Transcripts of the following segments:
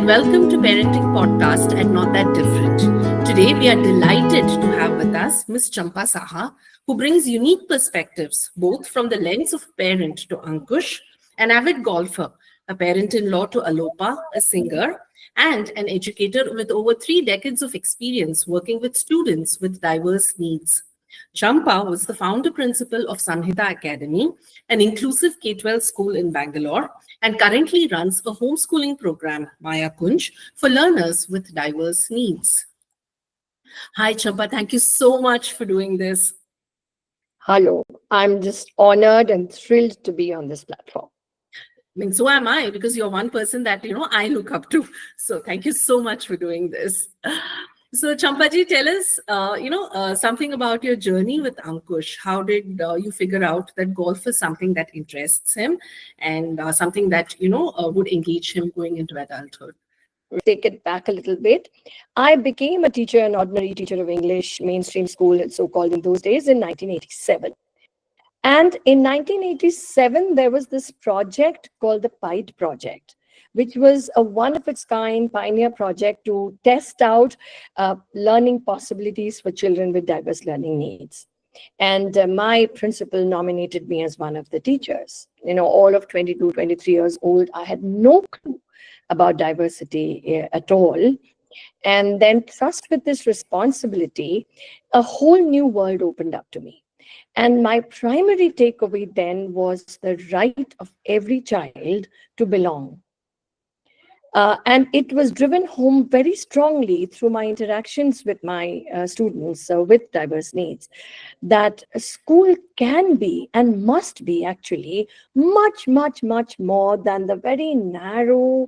and welcome to Parenting Podcast and Not That Different. Today, we are delighted to have with us Ms Champa Saha, who brings unique perspectives, both from the lens of parent to Ankush, an avid golfer, a parent-in-law to Alopa, a singer, and an educator with over 3 decades of experience working with students with diverse needs. Champa was the founder principal of Samhita Academy, an inclusive K-12 school in Bangalore, and currently runs a homeschooling program, Mayakunj, for learners with diverse needs. Hi, Champa. Thank you so much for doing this. Hello, I'm just honored and thrilled to be on this platform. I mean, so am I, because you're one person that, I look up to. So thank you so much for doing this. So Champaji, tell us, something about your journey with Ankush. How did you figure out that golf is something that interests him and something that, would engage him going into adulthood? Take it back a little bit. I became a teacher, an ordinary teacher of English, mainstream school, it's so-called in those days, in 1987. And in 1987, there was this project called the PIDE project, which was a one-of-its-kind pioneer project to test out learning possibilities for children with diverse learning needs. And my principal nominated me as one of the teachers. All of 22, 23 years old, I had no clue about diversity at all. And then thrust with this responsibility, a whole new world opened up to me. And my primary takeaway then was the right of every child to belong. And it was driven home very strongly through my interactions with my students with diverse needs, that a school can be and must be actually much, much, much more than the very narrow,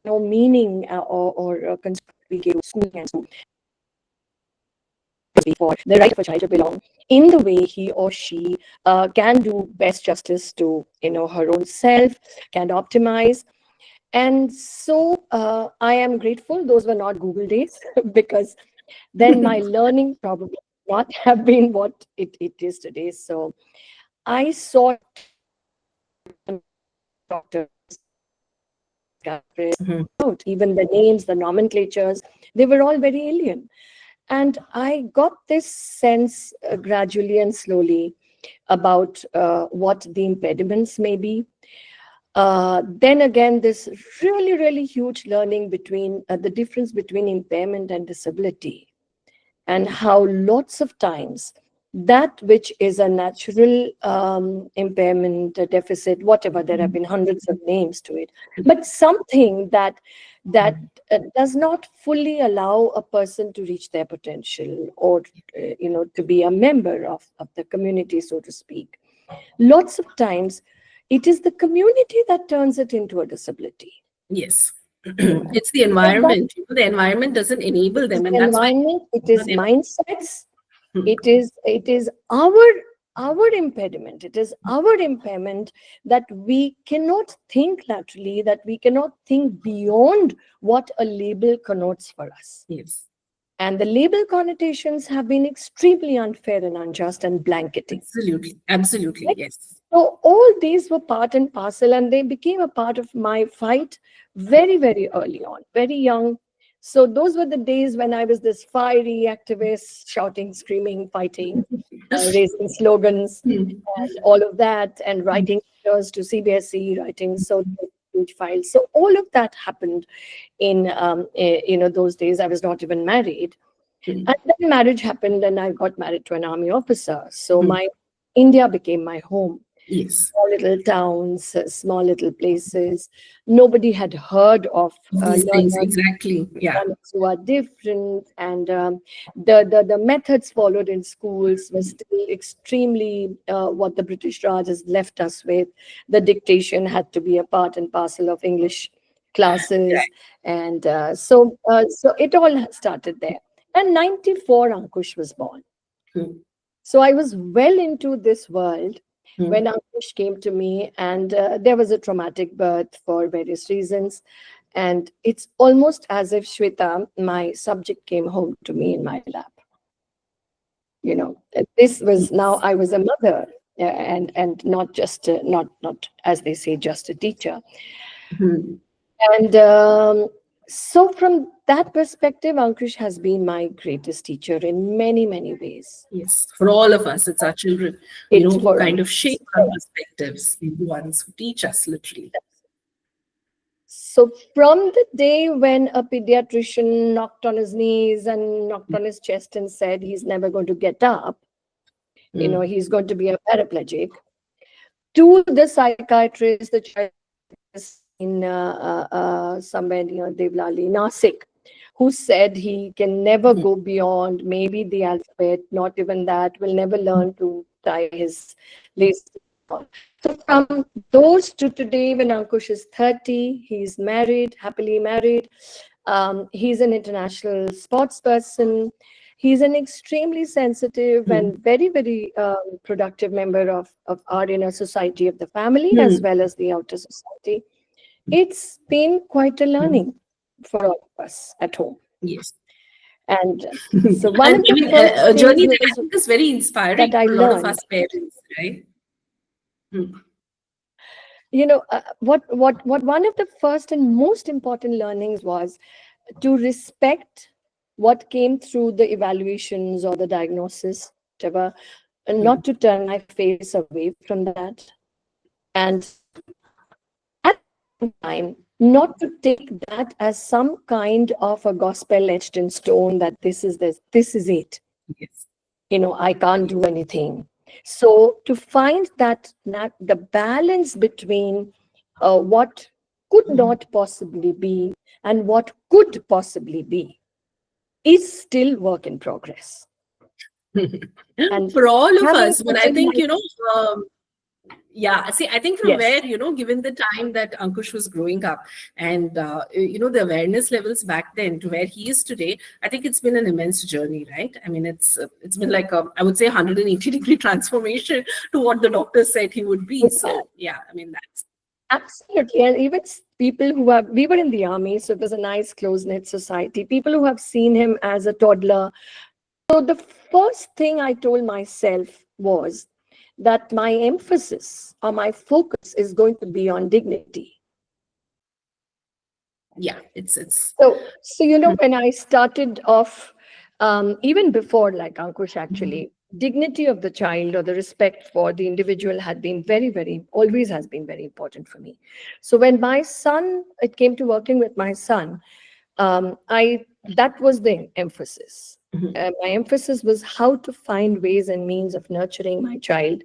meaning or construct we give school and school. For the right of a child to belong in the way he or she can do best justice to her own self, can optimize. And so I am grateful those were not Google days, because then my learning probably would not have been what it is today. So I saw doctors, even the names, the nomenclatures, they were all very alien. And I got this sense gradually and slowly about what the impediments may be. Then again, this really, really huge learning between the difference between impairment and disability, and how lots of times that which is a natural impairment, a deficit, whatever, there have been hundreds of names to it, but something that does not fully allow a person to reach their potential, or to be a member of the community, so to speak. Lots of times it is the community that turns it into a disability. Yes. It's the environment. The environment doesn't enable them, and that's why it is mindsets. It is our impediment. It is our impairment that we cannot think laterally, that we cannot think beyond what a label connotes for us. Yes. And the label connotations have been extremely unfair and unjust and blanketing. Absolutely, right? Yes. So all these were part and parcel, and they became a part of my fight very, very early on, very young. So those were the days when I was this fiery activist, shouting, screaming, fighting, raising slogans, and all of that, and writing letters to CBSE, writing so huge files. So all of that happened in those days. I was not even married, and then marriage happened, and I got married to an army officer. So my India became my home. Yes. Small little towns, small little places. Nobody had heard of these things, exactly. Yeah, who are different, and the methods followed in schools were still extremely what the British Raj has left us with. The dictation had to be a part and parcel of English classes, right. And so it all started there. And 94, Ankush was born. So I was well into this world when Ankush came to me, and there was a traumatic birth for various reasons. And it's almost as if, Shweta, my subject came home to me in my lap. This was, now I was a mother. and not just not as they say, just a teacher. Mhm. And so from that perspective, Ankush has been my greatest teacher in many, many ways. Yes, for all of us, it's our children, It's who for kind us. of shape our perspectives, the ones who teach us literally. So from the day when a pediatrician knocked on his knees and knocked on his chest and said he's never going to get up, Mm. he's going to be a paraplegic, to the psychiatrist, the child in somewhere near Devlali, Nasik, who said he can never Mhm. go beyond maybe the alphabet, not even that, will never learn to tie his lace. So from those to today, when Ankush is 30, he's married, happily married. He's an international sports person. He's an extremely sensitive Mm. and very, very productive member of our inner society of the family as Mm. well as the outer society. It's been quite a Mm. learning for all of us at home. Yes. And And so one I of the mean, first a things journey that I is think is very inspiring that I for a lot of us learned, parents, right? Mm. what one of the first and most important learnings was to respect what came through the evaluations or the diagnosis, whatever, and Mm. not to turn my face away from that. And at the same time, not to take that as some kind of a gospel etched in stone that this is it. Yes. I can't Yes. do anything. So to find that the balance between what could Mm. not possibly be and what could possibly be is still work in progress. And For all of having us, but put I in think, my um, yeah, see, I think from yes, where, given the time that Ankush was growing up and, the awareness levels back then to where he is today, I think it's been an immense journey, right? I mean, it's been like I would say 180-degree transformation to what the doctor said he would be. So, yeah, I mean, that's, absolutely. And even people who have, we were in the army, so it was a nice close knit society. People who have seen him as a toddler. So the first thing I told myself was that my emphasis or my focus is going to be on dignity. yeah, it's, So when I started off, even before like Ankush, Mhm. actually, dignity of the child or the respect for the individual had been very, very, always has been very important for me. So when my son, it came to working with my son, I that was the emphasis. Mhm. My emphasis was how to find ways and means of nurturing my child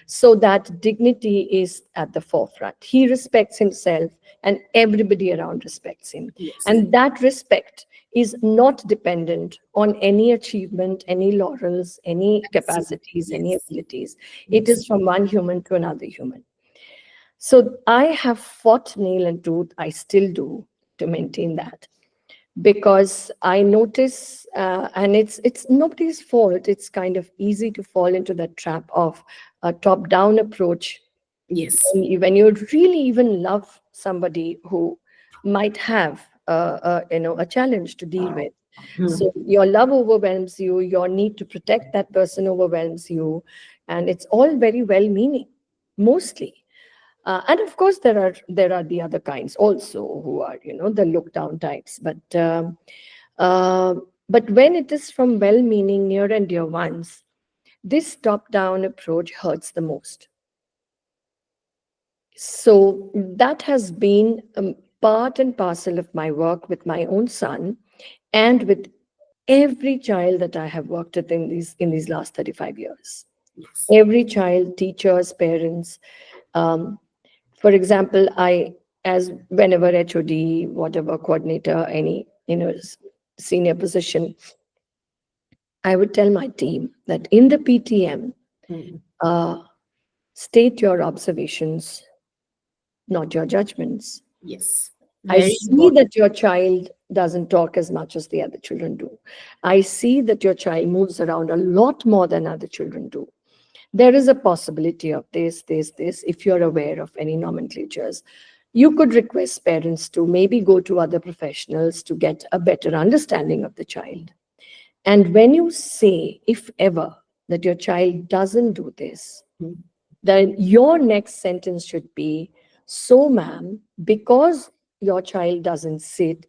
so that dignity is at the forefront. He respects himself and everybody around respects him. Yes, And that respect is not dependent on any achievement, any laurels, any absolutely. capacities, any Yes, abilities. It yes. is from one human to another human. So I have fought nail and tooth, I still do, to maintain that because I notice, and it's nobody's fault. It's kind of easy to fall into that trap of a top-down approach Yes. when you really even love somebody who might have a challenge to deal with. Mm. So your love overwhelms you, your need to protect that person overwhelms you, and it's all very well-meaning, mostly. And of course, there are the other kinds also who are the look down types. Uh, but when it is from well-meaning, near and dear ones, this top-down approach hurts the most. So that has been part and parcel of my work with my own son and with every child that I have worked with in these last 35 years. Yes. Every child, teachers, parents. Um, for example, I, as whenever HOD, whatever coordinator, any senior position, I would tell my team that in the PTM, Mm. uh, state your observations, not your judgments. Yes. I Very see important. that your child doesn't talk as much as the other children do. I see that your child moves around a lot more than other children do. There is a possibility of this. If you're aware of any nomenclatures, you could request parents to maybe go to other professionals to get a better understanding of the child. And when you say, if ever, that your child doesn't do this, Mm. then your next sentence should be, so ma'am, because your child doesn't sit,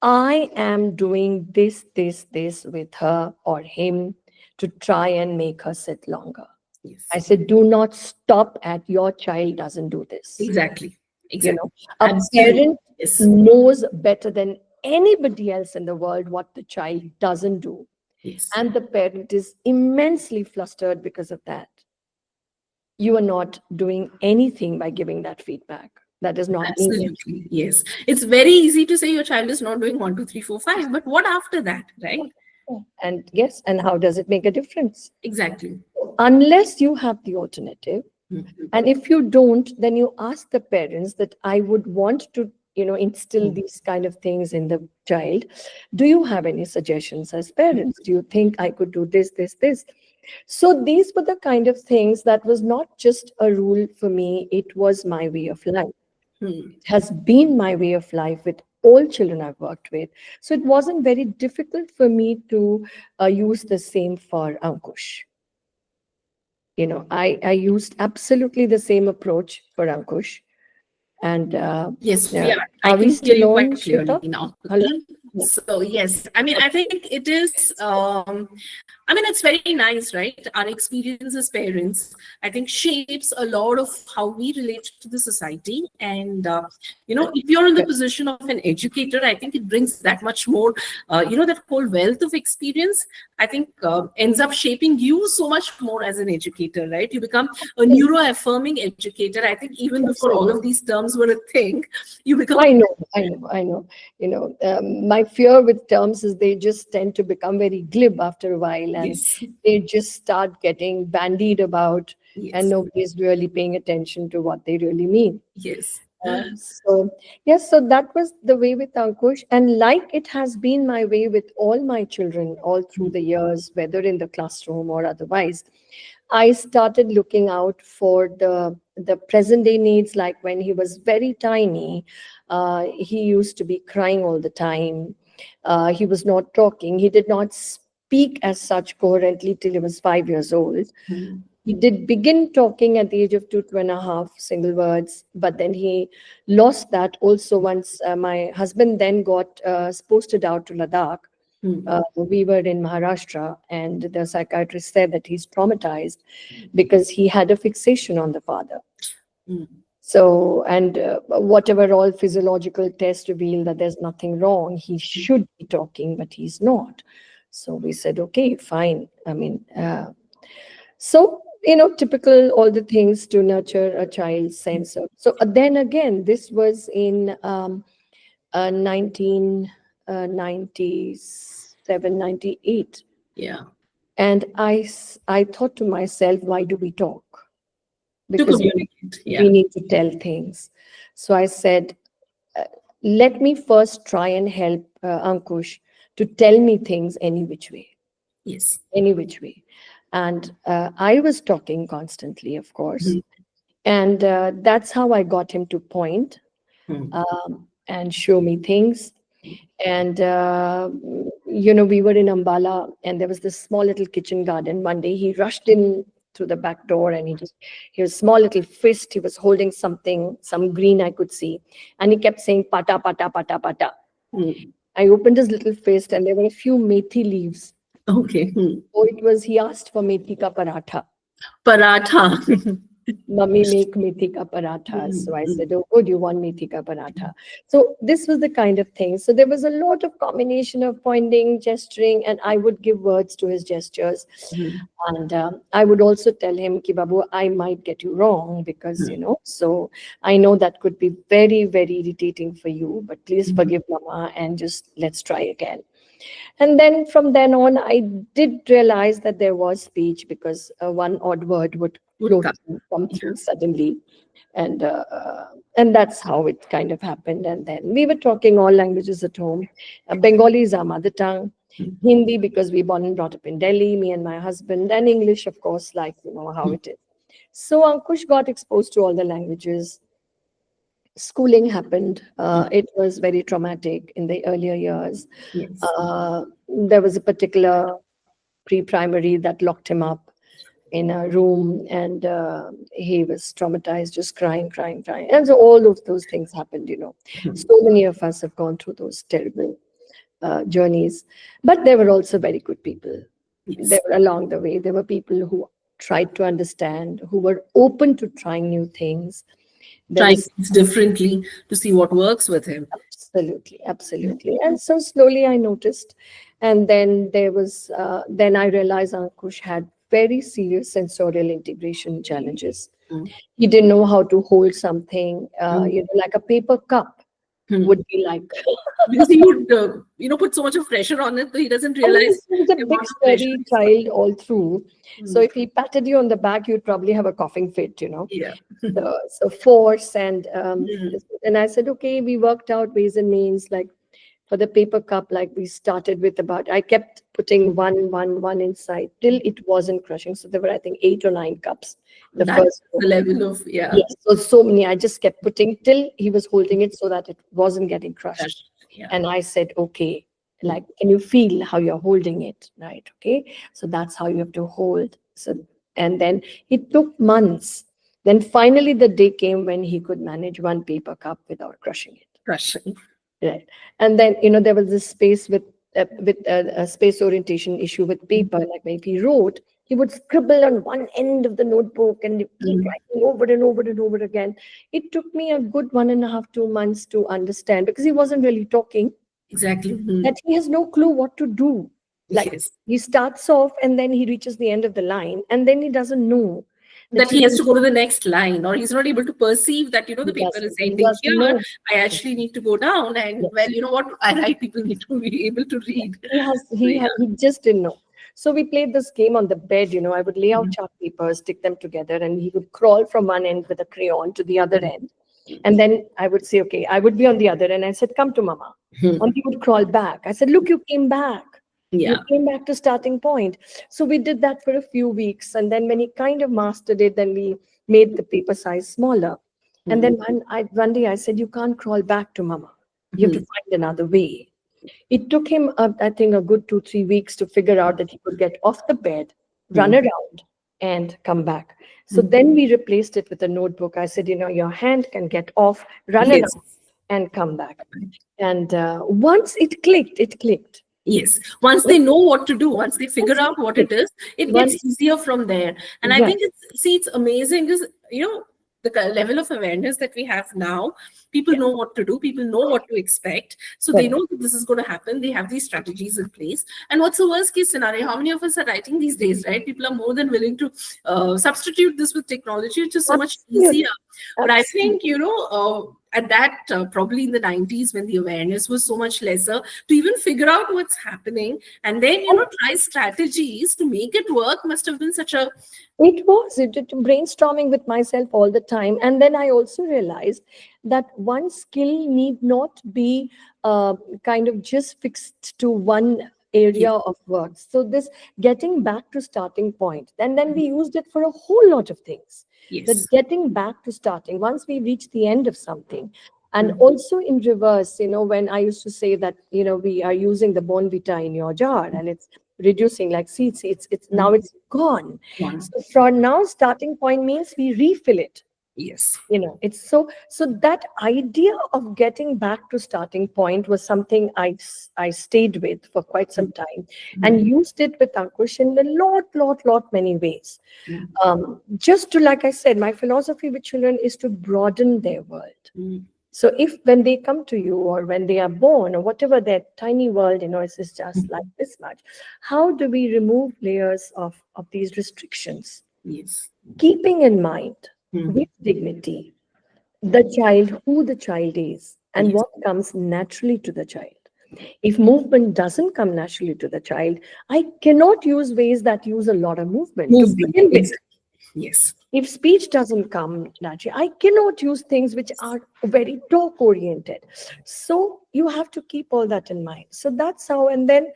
I am doing this with her or him to try and make her sit longer. I Yes. said, do not stop at your child doesn't do this. Exactly. You Exactly. know, a Absolutely. parent Yes. knows better than anybody else in the world what the child doesn't do. Yes. And the parent is immensely flustered because of that. You are not doing anything by giving that feedback. That is not needed. Absolutely. Yes. It's very easy to say your child is not doing 1, 2, 3, 4, 5, but what after that, right? And yes, and how does it make a difference? Exactly. Unless you have the alternative, Mhm. and if you don't, then you ask the parents that I would want to, instill these kind of things in the child. Do you have any suggestions as parents? Do you think I could do this? So these were the kind of things that was not just a rule for me, it was my way of life. Hmm. It has been my way of life with all children I've worked with. So it wasn't very difficult for me to use the same for Ankush. I used absolutely the same approach for Ankush. And Yes, we yeah, are. I are we can hear still you on, quite clearly Shweta? now. Hello? So yes, I mean, I think it is. I mean, it's very nice, right? Our experience as parents, I think, shapes a lot of how we relate to the society. And if you're in the position of an educator, I think it brings that much more. That whole wealth of experience, I think, ends up shaping you so much more as an educator, right? You become a neuro-affirming educator. I think even before all of these terms were a thing, you become. I know. My fear with terms is they just tend to become very glib after a while, and Yes. they just start getting bandied about, and Yes. nobody's really paying attention to what they really mean. Yes. So yes, so that was the way with Ankush, and like it has been my way with all my children all through the years, whether in the classroom or otherwise. I started looking out for the present day needs. Like when he was very tiny, he used to be crying all the time. He was not talking. He did not speak as such coherently till he was 5 years old. Hmm. He did begin talking at the age of 2.5 single words, but then he lost that also once my husband then got posted out to Ladakh. Hmm. We were in Maharashtra, and the psychiatrist said that he's traumatized because he had a fixation on the father. Hmm. So, and whatever all physiological tests reveal that there's nothing wrong, he should be talking, but he's not. So we said, okay, fine. I mean, so, typical all the things to nurture a child's sense of. So then again, this was in 1997, 98. Yeah. And I thought to myself, why do we talk? To Because communicate. we Yeah. need to tell things. So I said, uh, let me first try and help Ankush to tell me things any which way, Yes. any which way. And I was talking constantly, of course. Hmm. And that's how I got him to point Hmm. and show me things. And, we were in Ambala, and there was this small little kitchen garden. One day he rushed in through the back door, and he was small little fist. He was holding something, some green I could see. And he kept saying, pata, pata, pata, pata. Hmm. I opened his little fist, and there were a few methi leaves. Okay. Hmm. So it was, he asked for methi ka paratha. Paratha. Mummy make methi ka parathas. Hmm. So I Hmm. said, oh, good, you want methi ka paratha. So this was the kind of thing. So there was a lot of combination of pointing, gesturing, and I would give words to his gestures. Hmm. And I would also tell him, Ki Babu, I might get you wrong because, Hmm. so I know that could be very, very irritating for you, but please Hmm. forgive Mama and just let's try again. And then from then on, I did realize that there was speech because one odd word would Would float come. come Yeah. through suddenly, and that's how it kind of happened. And then we were talking all languages at home. Bengali is our mother tongue. Hmm. Hindi because we born and brought up in Delhi, me and my husband, and English, of course, like how Hmm. it is. So Ankush got exposed to all the languages. Schooling happened. Hmm. It was very traumatic in the earlier years. Yes. There was a particular pre-primary that locked him up in a room, and he was traumatized, just crying, crying, crying. And so all of those things happened, you know. So many of us have gone through those terrible journeys. But there were also very good people. Yes. There were along the way. There were people who tried to understand, who were open to trying new things. There Trying was things differently to see what works with him. absolutely, absolutely. And so slowly I noticed. And then then I realized Ankush had very serious sensorial integration challenges. Mm. He didn't know how to hold something, Mm. like a paper cup Mm. would be like. Because he would, put so much of pressure on it that he doesn't Oh, realize he was a the big, amount of pressure scary he's putting. child all through. So Mm. if he patted you on the back, you'd probably have a coughing fit, you know. Yeah. So force Mm. and I said, okay, we worked out ways and means, like for the paper cup, like we started with about, I kept putting one inside till it wasn't crushing. So there were, I think, 8 or 9 cups. The That's first the row. level of, yeah, Yes, so many. I just kept putting till he was holding it so that it wasn't getting crushed. crush. Yeah. And I said, okay, Mm. like, can you feel how you're holding it? Right. Okay. So that's how you have to hold. So, and then it took months. Then finally, the day came when he could manage one paper cup without crushing it. Crushing. Right. And then, there was this space with a space orientation issue with paper. Like when he wrote, he would scribble on one end of the notebook and keep Mm. writing over and over and over again. It took me a good 1.5, 2 months to understand, because he wasn't really talking, Exactly. Mm. that he has no clue what to do. Like, Yes. he starts off and then he reaches the end of the line, and then he doesn't know that That he he has to go to the next line, or he's not able to perceive that, the paper is he ending doesn't here. know. I actually need to go down, and well, Yes. you know what? I write, people need to be able to read. He has So, yeah. he just didn't know. So we played this game on the bed. I would lay out Mm. chart papers, stick them together, and he would crawl from one end with a crayon to the other end. And then I would say, okay, I would be on the other end. I said, come to mama. And Mm. he would crawl back. I said, look, you came back. You Yeah. came back to starting point. So we did that for a few weeks. And then when he kind of mastered it, then we made the paper size smaller. And Mm. then one day I said, you can't crawl back to mama. You have to Mm. find another way. It took him, I think, a good 2, 3 weeks to figure out that he could get off the bed, run Mm. around, and come back. So Mm. then we replaced it with a notebook. I said, your hand can get off, run Yes. around, and come back. And once it clicked, it clicked. Yes. Once they know what to do, once they figure Once it out what it clicked, is, it gets once, easier from there. And I right, think it's amazing because, the level of awareness that we have now, people yeah, know what to do, people know what to expect. So they correct. know that this is going to happen. They have these strategies in place. And what's the worst case scenario? How many of us are writing these days, right? People are more than willing to substitute this with technology, which is so much easier. Absolutely. But I think, Absolutely. at that, probably in the 90s, when the awareness was so much lesser, to even figure out what's happening and then, try strategies to make it work must have been such a. It brainstorming with myself all the time. And then I also realized that one skill need not be kind of just fixed to one Yes. area of work. So this getting back to starting point, and then we used it for a whole lot of things. Yes. That getting back to starting, once we reach the end of something. And Mm. also in reverse, when I used to say that, we are using the Bonvita in your jar and it's reducing, like, see, it's now Mm. it's gone. One. So from now, starting point means we refill it. Yes. It's so that idea of getting back to starting point was something I stayed with for quite some time, Mm. and used it with Ankush in a lot many ways. Mm. Just to, like I said, my philosophy with children is to broaden their world. Mm. So if when they come to you, or when they are born, or whatever, their tiny world, is just like this much, how do we remove layers of these restrictions? Yes. Keeping in mind, Mm. with dignity, the child, who the child is, and Yes. what comes naturally to the child. If movement doesn't come naturally to the child, I cannot use ways that use a lot of movement to Movement. begin with. Exactly. Yes. If speech doesn't come naturally, I cannot use things which are very talk oriented. So you have to keep all that in mind. So that's how. And then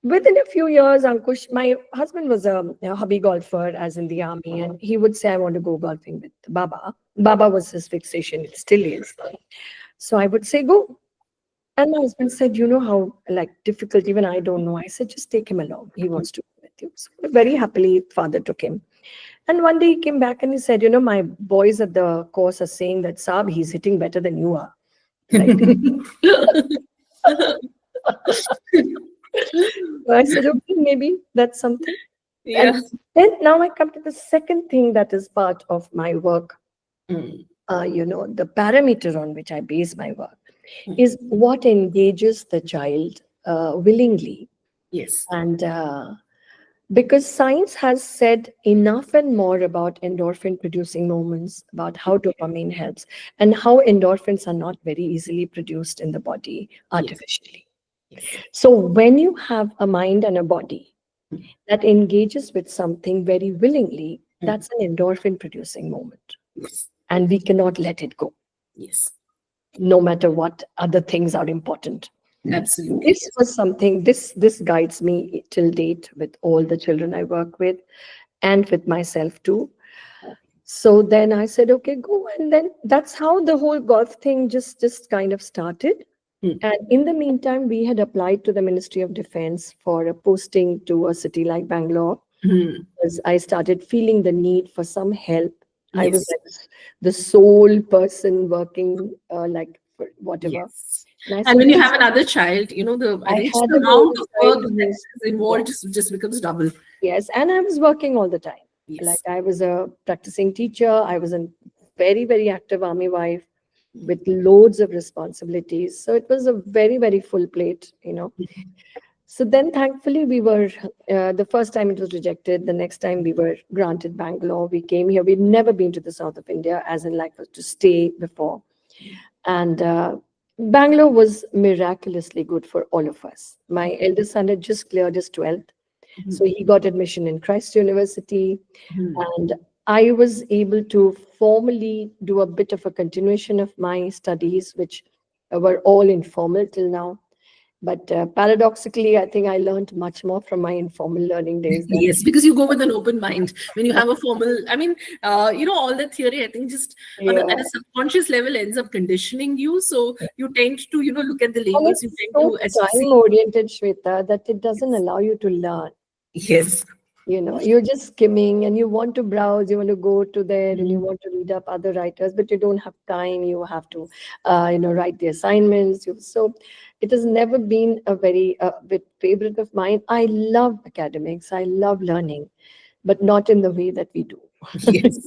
within a few years, Ankush, my husband was a hobby golfer, as in the army, and he would say, I want to go golfing with Baba. Baba was his fixation, it still is. So I would say, go. And my husband said, how, like, difficult, even I don't know. I said, just take him along. He wants to go with you. So very happily, father took him. And one day he came back and he said, my boys at the course are saying that, Saab, he's hitting better than you are. Like, so I said, okay, maybe that's something. And Yeah. then now I come to the second thing that is part of my work. Mm, The parameter on which I base my work mm. is what engages the child willingly. Yes. And because science has said enough and more about endorphin producing moments, about how dopamine helps, and how endorphins are not very easily produced in the body Yes. artificially. Yes. So when you have a mind and a body Mm, that engages with something very willingly, mm. that's an endorphin producing moment. Yes. And we cannot let it go, Yes. no matter what other things are important. Absolutely. This Yes. was something, this guides me till date with all the children I work with and with myself too. So then I said, okay, go. And then that's how the whole golf thing just kind of started. Mm, And in the meantime, we had applied to the Ministry of Defense for a posting to a city like Bangalore, mm. because I started feeling the need for some help. I was Yes. like the sole person working, like for whatever. Yes. And I And said, when you this, have another child, I I think had the a amount golden of work child that who's, is yeah, involved just becomes double. yes. And I was working all the time. Like Yes. I was a practicing teacher. I was a very, very active army wife with loads of responsibilities. So it was a very, very full plate. So then, thankfully, we were the first time it was rejected. The next time we were granted Bangalore. We came here. We'd never been to the south of India, as in like to stay before. And Bangalore was miraculously good for all of us. My eldest son had just cleared his 12th. So Mhm. he got admission in Christ University. Mhm. And I was able to formally do a bit of a continuation of my studies, which were all informal till now. But paradoxically, I think I learned much more from my informal learning days than. Yes, because you go with an open mind when you have a formal. All the theory, I think, just Yeah. at a subconscious level ends up conditioning you. So you tend to, look at the And labels, you it's tend so to time associate. oriented, Shweta, that it doesn't allow you to learn. Yes. You're just skimming and you want to browse, you want to go to there and you Mhm. want to read up other writers, but you don't have time. You have to, write the assignments. So it has never been a very bit favorite of mine. I love academics. I love learning, but not in the way that we do. Yes.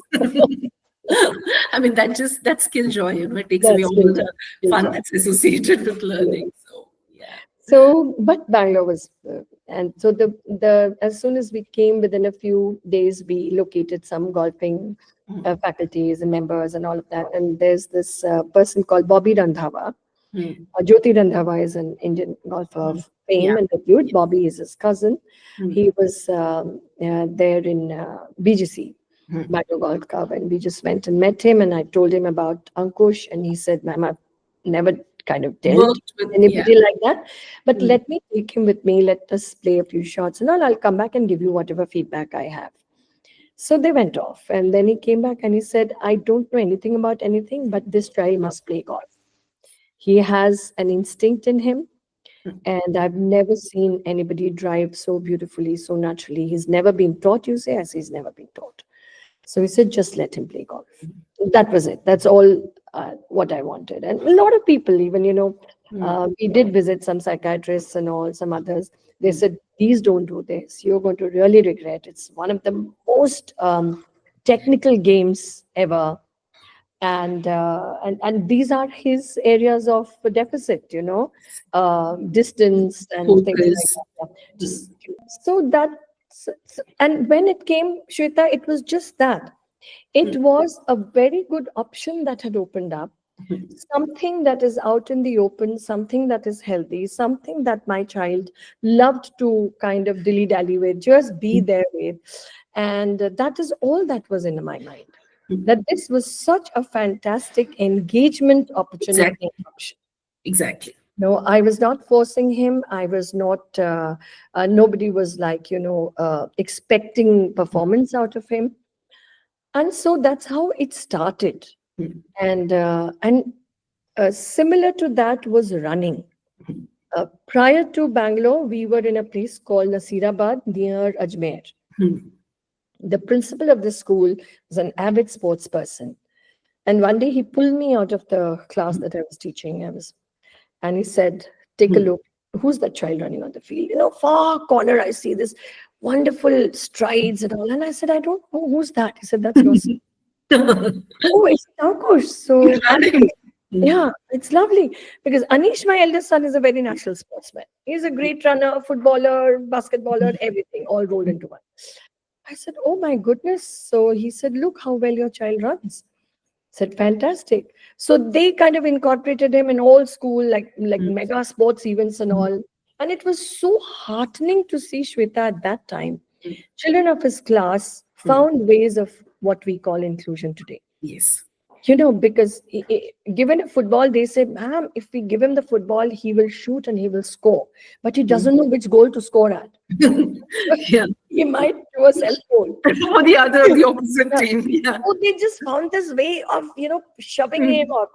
That skill joy, it takes away That's all skill the job. Skill fun job. that's associated with Yeah. learning. So, yeah. So, but Bangalore was, and so the as soon as we came, within a few days, we located some golfing Mm, faculties and members and all of that. And there's this person called Bobby Randhawa. mm, Jyoti Randhawa is an Indian golfer mm. of fame Yeah. and repute. Yeah. Bobby is his cousin. Mm, He was there in BGC, mm. Bangalore Golf Club, and we just went and met him. And I told him about Ankush, and he said, "Ma'am, I've never kind of dealt with Worked with, yeah. anybody like that, but Mm, let me take him with me. Let us play a few shots, and I'll come back and give you whatever feedback I have." So they went off, and then he came back and he said, "I don't know anything about anything, but this guy must play golf. He has an instinct in him, mm. and I've never seen anybody drive so beautifully, so naturally. He's never been taught, you say, as he's never been taught." So he said, just let him play golf. That was it. That's all what I wanted. And a lot of people, even, Mm, we did visit some psychiatrists and all, some others. They mm. said, please don't do this. You're going to really regret. It's one of the most technical games ever. And these are his areas of deficit, distance and things like Focus. that. Yeah. Mm, Just so that, and when it came, Shweta, it was just that. It mm, was a very good option that had opened up. mm. Something that is out in the open, something that is healthy, something that my child loved to kind of dilly dally with, just be there with. And that is all that was in my mind. Mm. That this was such a fantastic engagement opportunity Exactly. and option. Exactly. No, I was not forcing him. I was not, nobody was like, expecting performance out of him. And so that's how it started. Mm, And similar to that was running. mm, Prior to Bangalore, we were in a place called Nasirabad near Ajmer. mm. The principal of the school was an avid sports person. And one day he pulled me out of the class that I was teaching. And he said, take a look. Who's that child running on the field? Far corner, I see this wonderful strides and all. And I said, I don't know who's that. He said, that's your son. Oh, it's Ankush. So yeah, it's lovely because Anish, my eldest son, is a very natural sportsman. He's a great runner, footballer, basketballer, everything all rolled into one. I said, oh my goodness. So he said, look how well your child runs. I said, fantastic. So they kind of incorporated him in all school, like mega sports events and all. And it was so heartening to see Shweta at that time. Children of his class found ways of what we call inclusion today. Yes. Because given a football, they say, ma'am, if we give him the football, he will shoot and he will score. But he doesn't know which goal to score at. Yeah. He might do a self goal. For the opposite team. Yeah. So they just found this way of, shoving him or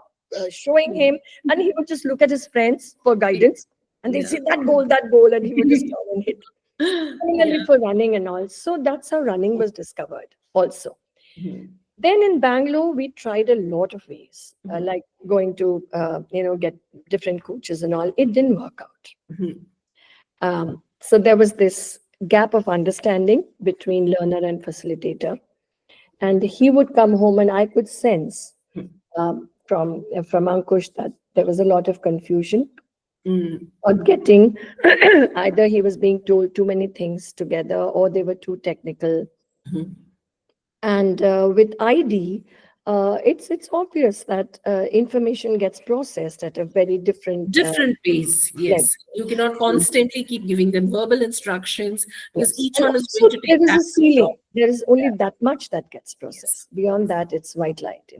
showing him. And he would just look at his friends for guidance. And they say, that goal, and he would just turn and hit. Similarly for running and all. So that's how running was discovered also. Then in Bangalore, we tried a lot of ways, like going to, get different coaches and all. It didn't work out. So there was this gap of understanding between learner and facilitator. And he would come home and I could sense from Ankush that there was a lot of confusion or getting, either he was being told too many things together or they were too technical. And with ID, it's obvious that information gets processed at a very different pace. Yes, you cannot constantly keep giving them verbal instructions because yes. each And one is also, going to take there is a time. ceiling. There is only that much that gets processed. Beyond that, it's white light.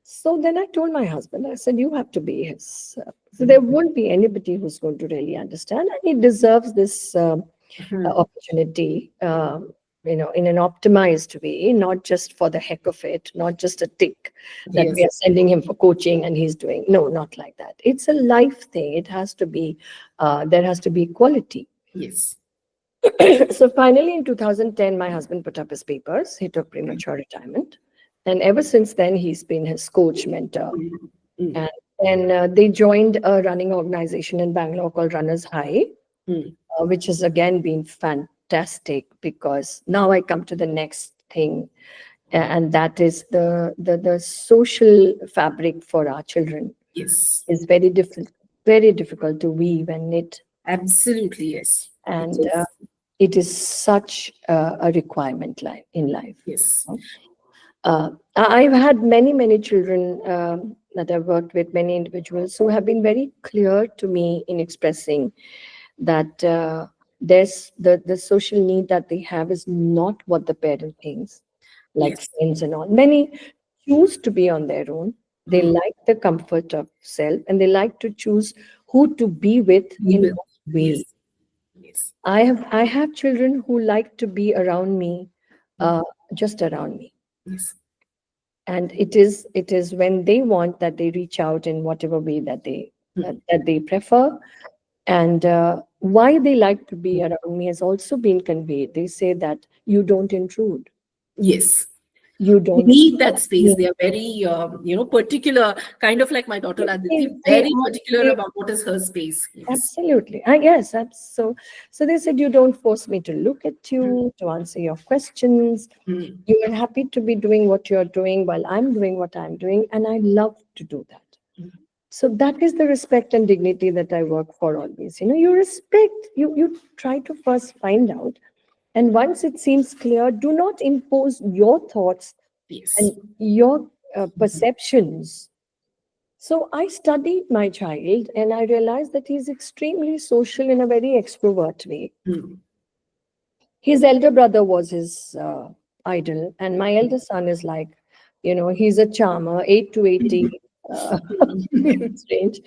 So then I told my husband, I said, you have to be his. So there won't be anybody who's going to really understand, and he deserves this opportunity. In an optimized way, not just for the heck of it, not just a tick that we are sending him for coaching and he's doing. No, not like that. It's a life thing. It has to be, there has to be quality. Yes. So finally in 2010, my husband put up his papers. He took premature retirement. And ever since then, he's been his coach, mentor. And then they joined a running organization in Bangalore called Runners High, which has again been fantastic because now I come to the next thing, and that is the social fabric for our children. Yes. Is very difficult to weave and knit. Absolutely, yes. And it is such a requirement in life. Yes. I've had many children that I've worked with, many individuals who have been very clear to me in expressing that there's the social need that they have is not what the parent thinks, like friends and all. Many choose to be on their own. They like the comfort of self, and they like to choose who to be with in what way. Yes. I have children who like to be around me, just around me. Yes. And it is when they want that they reach out in whatever way that they prefer. And why they like to be around me has also been conveyed. They say that you don't intrude. Yes. You don't need that space. They are very, particular, kind of like my daughter Aditi, very particular about what is her space. Yes. Absolutely. I guess that's so. So they said, you don't force me to look at you, to answer your questions. You are happy to be doing what you're doing while I'm doing what I'm doing. And I love to do that. So that is the respect and dignity that I work for always. You respect, you try to first find out. And once it seems clear, do not impose your thoughts and your perceptions. So I studied my child and I realized that he's extremely social in a very extrovert way. His elder brother was his idol, and my elder son is like, he's a charmer, 8 to 80. Strange.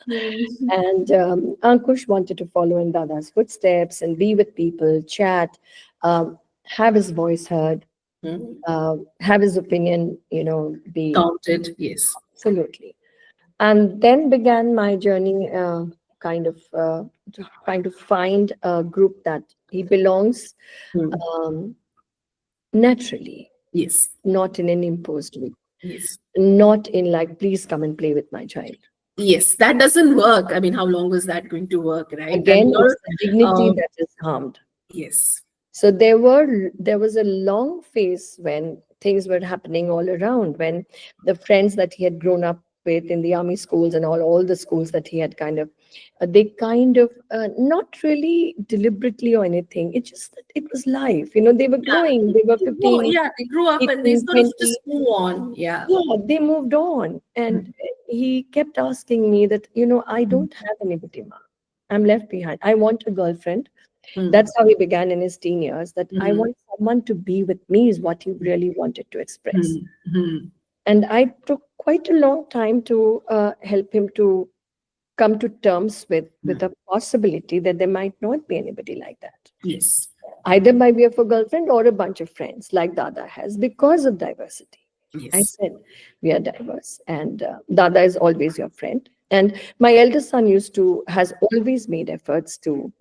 And Ankush wanted to follow in Dada's footsteps and be with people, chat, have his voice heard, have his opinion, be counted. Yes, absolutely. And then began my journey, kind of find a group that he belongs. naturally, Yes. not in an imposed way, Yes. not in like, please come and play with my child. Yes, that doesn't work. I mean, how long was that going to work, right? And Again, it's the dignity uh, that is harmed. yes. So there was a long phase when things were happening all around, when the friends that he had grown up with in the army schools and all the schools that he had kind of, they kind of, not really deliberately or anything. It just that it was life. They were growing. They were 15, Yeah, they grew up and they 18, sort of 20. just move on. Yeah. Yeah, they moved on. And he kept asking me that, I don't have anybody, ma. I'm left behind. I want a girlfriend. Mm. That's how he began in his teen years, that I Mm. want someone to be with me, is what he really wanted to express. Mm. Mm. And I took quite a long time to help him to come to terms with the possibility that there might not be anybody like that, Yes. either by way of a girlfriend or a bunch of friends like Dada has, because of diversity. I Yes. said, we are diverse, and Dada is always your friend. And my eldest son has always made efforts to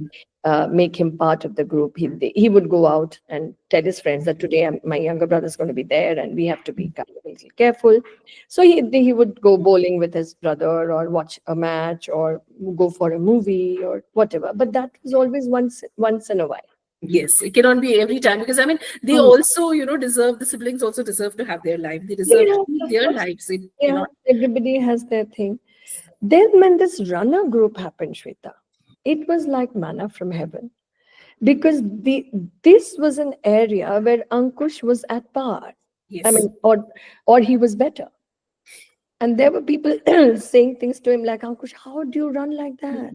make him part of the group. He would go out and tell his friends that today my younger brother is going to be there, and we have to be kind of a little careful. So he would go bowling with his brother, or watch a match, or go for a movie, or whatever. But that was always once in a while. Yes, it cannot be every time because I mean they Hmm. also, deserve the siblings also deserve to have their life. They deserve Yeah, to live of their course. lives. It Yeah, cannot. everybody has their thing. Then when this runner group happened, Shweta, it was like manna from heaven, because this was an area where Ankush was at par. I Yes. mean, or he was better. And there were people saying things to him like, Ankush, how do you run like that?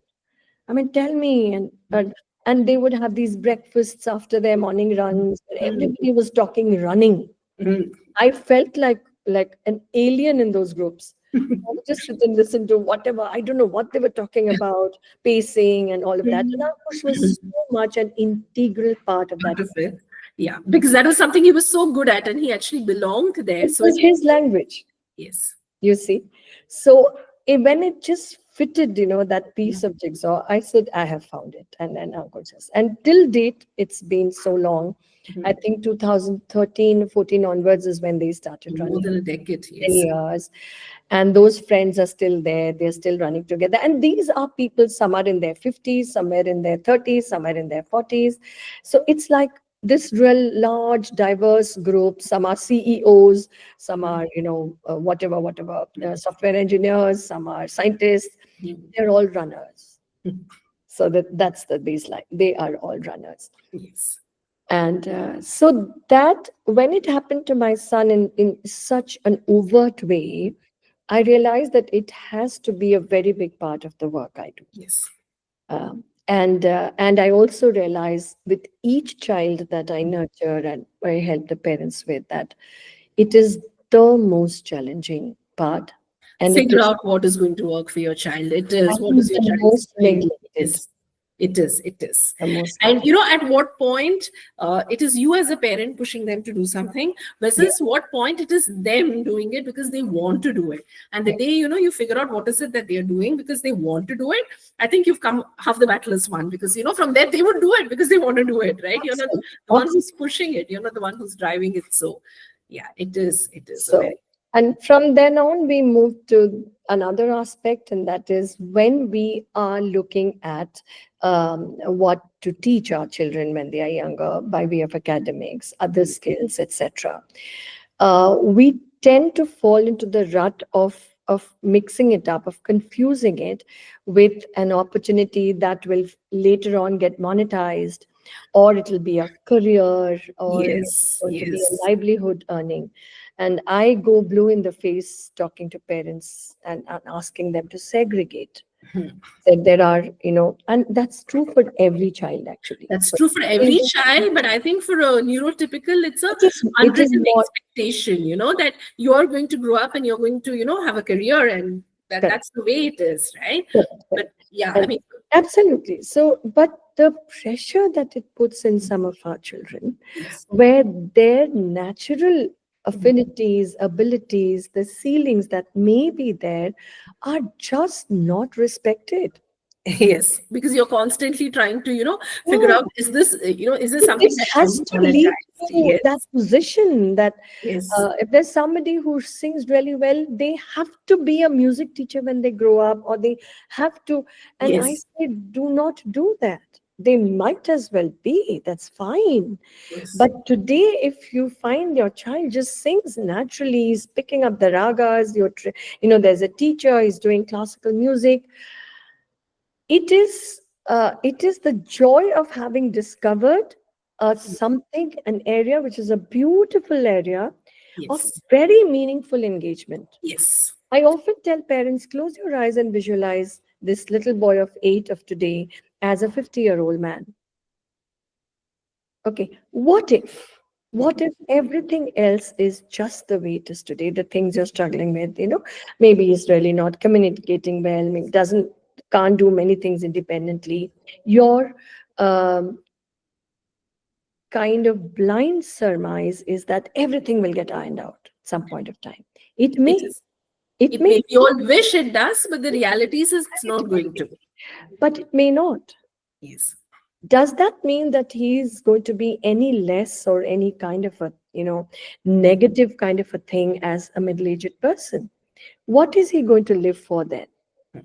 I mean, tell me. And they would have these breakfasts after their morning runs, where Mm. everybody was talking running. Mm. I felt like an alien in those groups. I would just sit and listen to whatever. I don't know what they were talking about, pacing and all of that. And Ankush was so much an integral part of that. Part of it. Yeah, because that was something he was so good at and he actually belonged there. It So was his language. yes. You see. So when it just fitted, that piece of jigsaw, I said, I have found it. And Uncle says, and till date, it's been so long. I Mhm. think 2013, 14 onwards is when they started More running. than a decade, 10 yes. years. And those friends are still there. They're still running together. And these are people, some are in their 50s, somewhere in their 30s, somewhere in their 40s. So it's like this real large, diverse group. Some are CEOs, some are, whatever, software engineers, some are scientists. Mhm. They're all runners. So that's the baseline. They are all runners. Yes. And so that when it happened to my son in such an overt way, I realized that it has to be a very big part of the work I do. Yes. And I also realize with each child that I nurture and I help the parents with, that it is the most challenging part, and it Figure is, out what is going to work for your child. It I is. What think, is your the child's most doing? neglected. Yes. It is. It is. The most And neglected. at what point it is you as a parent pushing them to do something Yeah, versus what point it is them doing it because they want to do it. And the yeah, day you figure out what is it that they are doing because they want to do it, I think you've come half the battle is won because from there they would do it because they want to do it, right? You're not absolutely. the one who's pushing it. You're not the one who's driving it. So yeah, it is. It is a So, very and from then on, we moved to another aspect, and that is when we are looking at what to teach our children when they are younger by way of academics, other skills, etc. We tend to fall into the rut of mixing it up, of confusing it with an opportunity that will later on get monetized, or it'll be a career, or it's yes, going to be a yes. livelihood earning. And I go blue in the face talking to parents and asking them to segregate. Hmm. That there are, and that's true for every child actually. That's For true for every every child, but I think for a neurotypical, it's a it is unwritten more expectation, that you are going to grow up and you're going to, have a career and correct. that's the way it is, right? Correct, But correct. yeah, I And mean, absolutely. So, but the pressure that it puts in some of our children, yes. where their natural affinities, abilities, the ceilings that may be there are just not respected. Yes, because you're constantly trying to, figure Yeah. out, is this something This that can has be to lead monetized? to that Yes, position that yes, if there's somebody who sings really well, they have to be a music teacher when they grow up, or they have to. And I yes, say, do not do that. They might as well be. That's fine. yes, But today, if you find your child just sings naturally, he's picking up the ragas, there's a teacher, he's doing classical music. It is the joy of having discovered something, an area which is a beautiful area of yes, very meaningful engagement. yes, I often tell parents, close your eyes and visualize this little boy of 8 of today as a 50-year-old man. Okay, what if everything else is just the way it is today? The things you're struggling with, maybe he's really not communicating well, maybe doesn't can't do many things independently. Your um, kind of blind surmise is that everything will get ironed out at some point of time. It it may, is. it It may, may, we all wish it does, but the reality is it's not going to. but it may not. Yes, Does that mean that he's going to be any less or any kind of a negative kind of a thing as a middle-aged person? What is he going to live for then?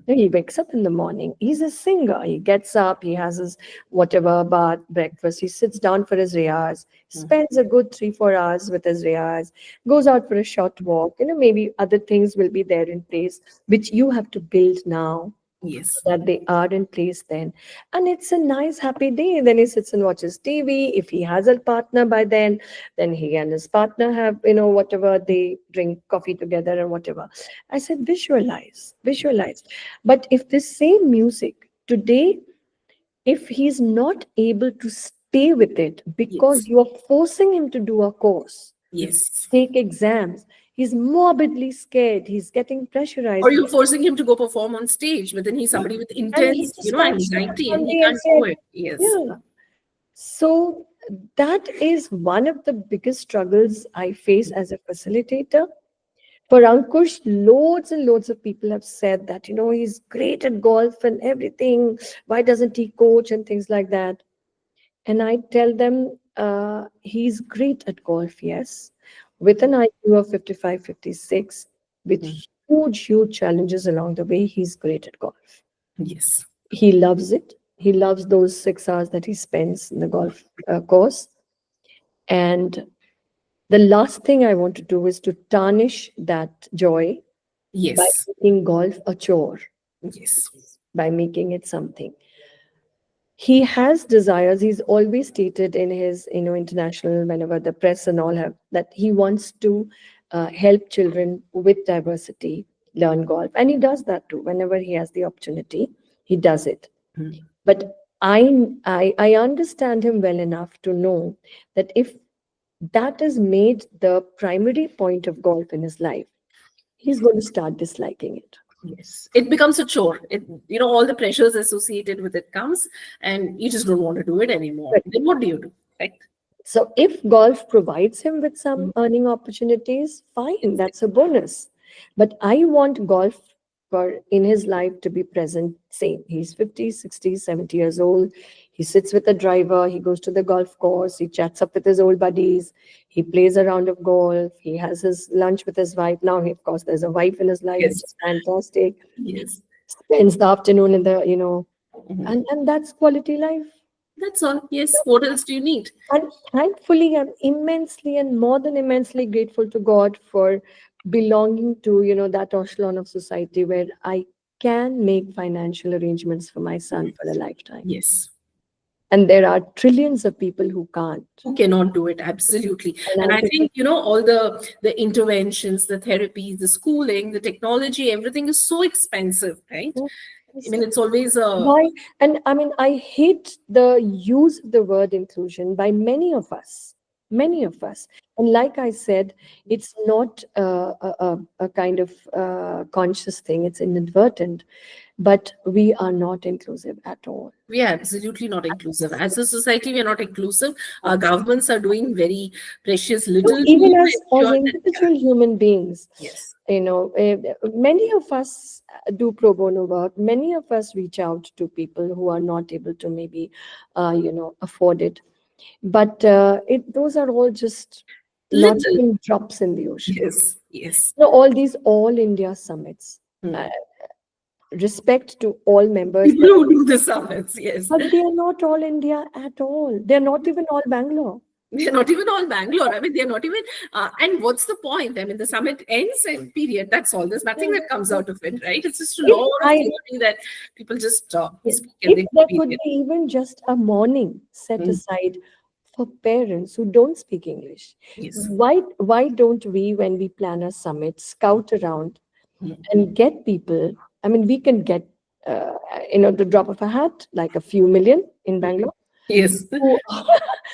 He wakes up in the morning, he's a singer, he gets up, he has his whatever bath breakfast, he sits down for his riyaz, spends a good 3-4 hours with his riyaz, goes out for a short walk. Maybe other things will be there in place which you have to build now, yes, that they are in place then. And it's a nice, happy day. Then he sits and watches TV. If he has a partner by then he and his partner have, whatever, they drink coffee together and whatever. I said, visualize, visualize. But if this same music today, if he's not able to stay with it because yes, you are forcing him to do a course, yes. take exams, he's morbidly scared, he's getting Or pressurized, you're forcing him to go perform on stage, but then he's somebody with and he intense, just can't show up anxiety, and he Sunday and can't say, do it. Yes, yeah. So that is one of the biggest struggles I face as a facilitator. For Ankush, loads and loads of people have said that, he's great at golf and everything. Why doesn't he coach and things like that? And I tell them he's great at golf, yes, with an IQ of 55, 56, with mm, huge, huge challenges along the way. He's great at golf. yes, He loves it. He loves those 6 hours that he spends in the golf course. And the last thing I want to do is to tarnish that joy by yes, making golf a chore, yes, by making it something. He has desires. He's always stated in his, international, whenever the press and all have, that he wants to help children with diversity learn golf. And he does that too. Whenever he has the opportunity, he does it. mm, But I understand him well enough to know that if that is made the primary point of golf in his life, he's going to start disliking it. yes. It becomes a chore. All the pressures associated with it comes, and you just don't want to do it anymore. Right. Then what do you do? Right? So if golf provides him with some Mm, earning opportunities, fine, that's a bonus. But I want golf for in his life to be present same. He's 50, 60, 70 years old. He sits with a driver, he goes to the golf course, he chats up with his old buddies, he plays a round of golf, he has his lunch with his wife. Now, of course, there's a wife in his life, which yes, is fantastic. yes. Spends the afternoon in the, Mhm. and that's quality life. That's all. Yes. What else do you need? And thankfully, I'm immensely and more than immensely grateful to God for belonging to, that echelon of society where I can make financial arrangements for my son for a lifetime. Yes. And there are trillions of people who can't. Who cannot do it? Absolutely. And And I I think, think, all the interventions, the therapies, the schooling, the technology, everything is so expensive, right? I yes, mean, it's always a why? And I mean, I hate the use of the word inclusion by many of us. many of us. And like I said, it's not a kind of conscious thing, it's inadvertent, but we are not inclusive at all. We are absolutely not inclusive. As a society, we are not inclusive. Our governments are doing very precious So little to even as ensure that. individual human beings, Yes. many of us do pro bono work. Many of us reach out to people who are not able to maybe, afford it. But those are all just not Little. even drops in the ocean. Yes. Yes. So all these all India summits, Hmm. uh, respect to all members, People who do the summits, yes. but they are not all India at all. They're not even all Bangalore. They're not even all Bangalore. I mean, they're not even. And what's the point? I mean, the summit ends and period. That's all. There's nothing that comes out of it, right? It's just a If lot of I theory that people just speak and if they there could period. be even just a morning set Mm. aside for parents who don't speak English, Yes. why don't we, when we plan a summit, scout around Mm. and get people? I mean, we can get the drop of a hat, like a few million in Bangalore, Yes. who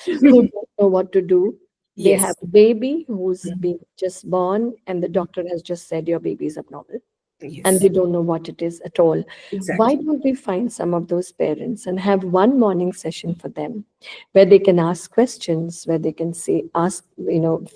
who don't know what to do. They have Yes. a baby who's Mm. been just born, and the doctor has just said your baby is abnormal, and Yes. they don't know what it is at all. Why Exactly. don't we find some of those parents and have one morning session for them where they can ask questions, where they can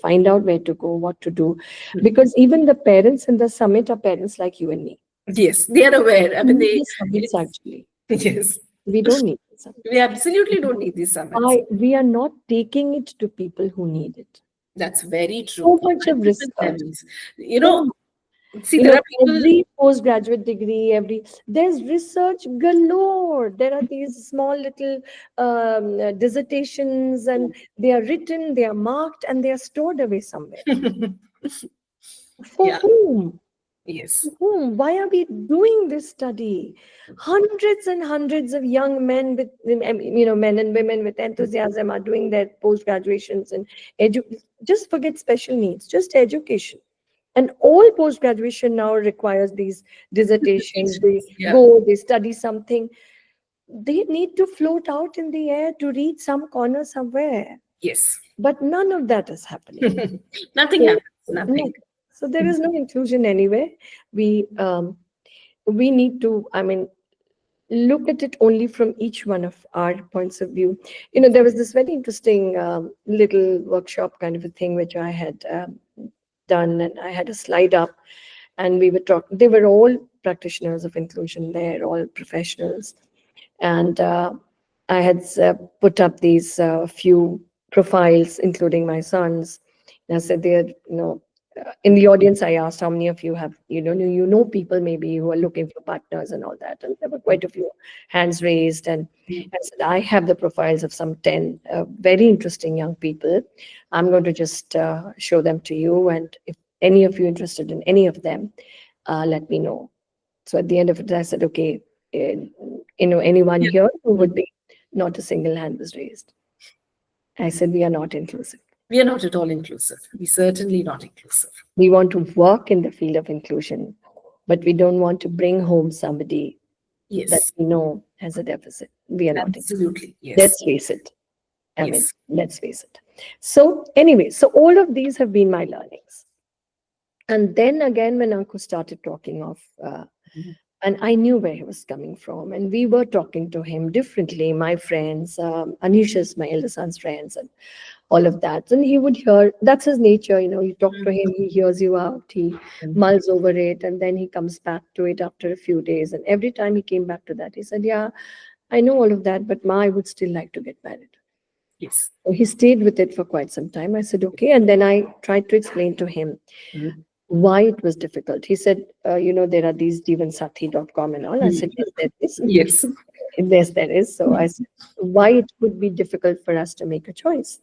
find out where to go, what to do? Mm. Because even the parents in the summit are parents like you and me. Yes. They are aware. I We mean, need they. the summits It's, actually. yes. We don't need the We summits. absolutely don't need these summits. Why we are not taking it to people who need it? That's very true. So much of Multiple research. levels. You know, So see, there are people. every postgraduate degree, there's research galore. There are these small little dissertations, and they are written, they are marked, and they are stored away somewhere. For Yeah. whom? Yes. Why are we doing this study? Hundreds and hundreds of young men with, men and women with enthusiasm are doing their post graduations and just forget special needs, just education. And all post graduation now requires these dissertations. They Yeah. go, they study something. They need to float out in the air to reach some corner somewhere. Yes. But none of that is happening. Nothing So, happens. no. Nothing. So there is no inclusion anywhere. We we need to, look at it only from each one of our points of view. There was this very interesting little workshop kind of a thing which I had done, and I had a slide up, and we were talking. They were all practitioners of inclusion there, all professionals, and I had put up these few profiles, including my sons. And I said, "They're, in the audience, I asked how many of you have, people maybe who are looking for partners and all that." And there were quite a few hands raised. And I said, I have the profiles of some 10 very interesting young people. I'm going to just show them to you. And if any of you interested in any of them, let me know. So at the end of it, I said, okay, anyone Yeah. here who would be, not a single hand was raised. I said, we are not inclusive. We are not at all inclusive. We certainly not inclusive. We want to work in the field of inclusion, but we don't want to bring home somebody that Yes. we know has a deficit. We are not. Absolutely. Yes. Let's face it. Yes. Let's face it. So anyway, so all of these have been my learnings. And then again, when Ankush started talking of, Mhm. and I knew where he was coming from, and we were talking to him differently, my friends, Anisha's, my elder son's friends, and all of that. And he would hear, that's his nature, you talk to him, he hears you out, he mulls over it, and then he comes back to it after a few days. And every time he came back to that, he said, yeah, I know all of that, but Ma, I would still like to get married. Yes. So he stayed with it for quite some time. I said, okay. And then I tried to explain to him Mhm. why it was difficult. He said, there are these jivansathi.com and all. I said, yes, there is. Yes. Yes, there is. So I said, why it would be difficult for us to make a choice.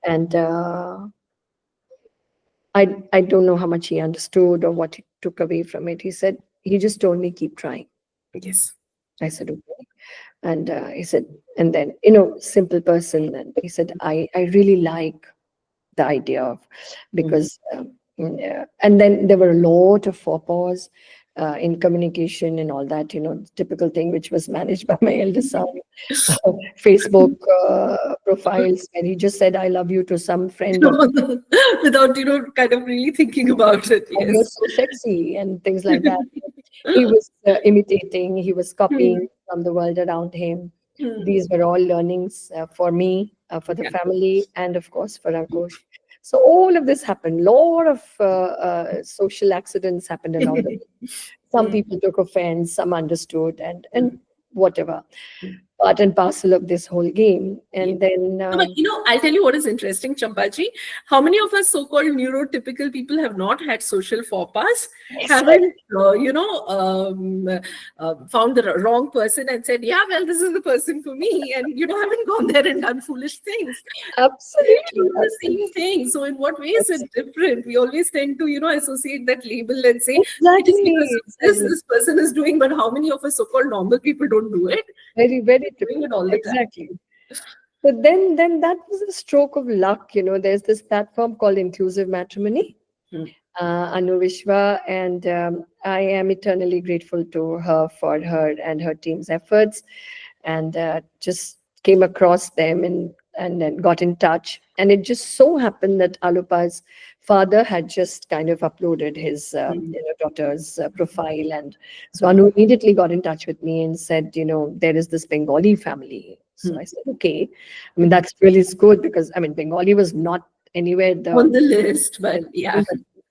And I don't know how much he understood or what he took away from it. He said, he just told me, keep trying. Yes. I said, okay. And he said, and then, simple person. And he said, I really like the idea of, because, and then there were a lot of faux pas in communication and all that, typical thing which was managed by my eldest son. Facebook profiles, and he just said, I love you to some friend of, Without, kind of really thinking about it. and you're Yes. so sexy and things like that. He was imitating, he was copying from the world around him. These were all learnings for me, for the Yeah. family, and of course for Ankush. So all of this happened. Lot of social accidents happened along the way. Some people took offense, some understood, and whatever. Part and parcel of this whole game. And then No, but I'll tell you what is interesting, Champaji. How many of us so-called neurotypical people have not had social faux pas, haven't, found the wrong person and said, yeah, well, this is the person for me. And, haven't gone there and done foolish things. We absolutely, do the same thing. So in what way is it different? We always tend to, associate that label and say, it is because of this, exactly. this person is doing, but how many of us so-called normal people don't do it? Very, very Doing typical. it all the time. Exactly. But then that was a stroke of luck. There's this platform called Inclusive Matrimony, Anu Vishwa, and I am eternally grateful to her for her and her team's efforts, and just came across them and then got in touch. And it just so happened that Alopa's father had just kind of uploaded his daughter's profile, and so Anu immediately got in touch with me and said, there is this Bengali family. So I said, okay. I mean, that's really good because I mean, Bengali was not anywhere On the list, but yeah.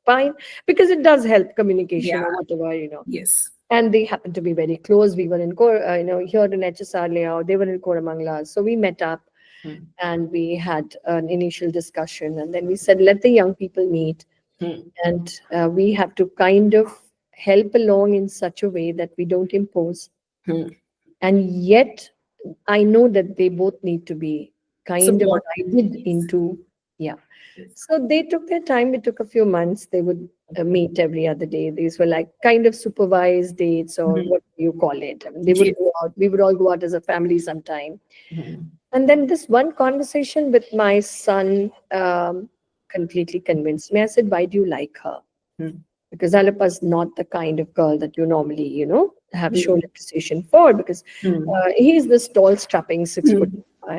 fine, because it does help communication Yeah. or whatever, Yes. And they happen to be very close. We were in here in HSR layout. They were in Koramangala, so we met up and we had an initial discussion, and then we said, let the young people meet, and we have to kind of help along in such a way that we don't impose, and yet I know that they both need to be kind of guided into, yeah. So they took their time. It took a few months. They would meet every other day. These were like kind of supervised dates, or what do you call it? I mean, they would go out. We would all go out as a family sometime. And then this one conversation with my son completely convinced me. I said, why do you like her? Because Alopa is not the kind of girl that you normally, have shown appreciation for, because he's this tall, strapping 6 foot.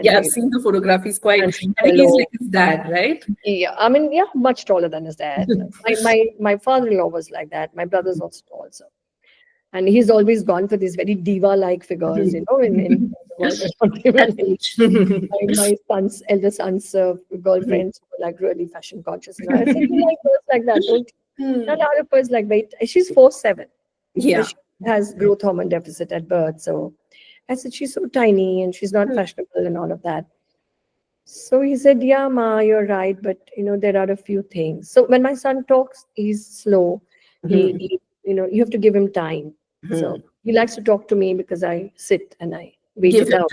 Yeah, I've seen the photograph. He's quite, I think he's like his dad, right? Yeah, I mean, yeah, much taller than his dad. My father-in-law was like that. My brother's also tall, so. And he's always gone for these very diva-like figures, in the world. My elder son's girlfriends were like really fashion conscious. I said, you like girls like that, don't you? Not Alopa is like, wait, she's 4'7". Yeah. She has growth hormone deficit at birth. So I said, she's so tiny and she's not fashionable and all of that. So he said, yeah, Ma, you're right. But, there are a few things. So when my son talks, he's slow. He you have to give him time. So he likes to talk to me because I sit and I wait it out.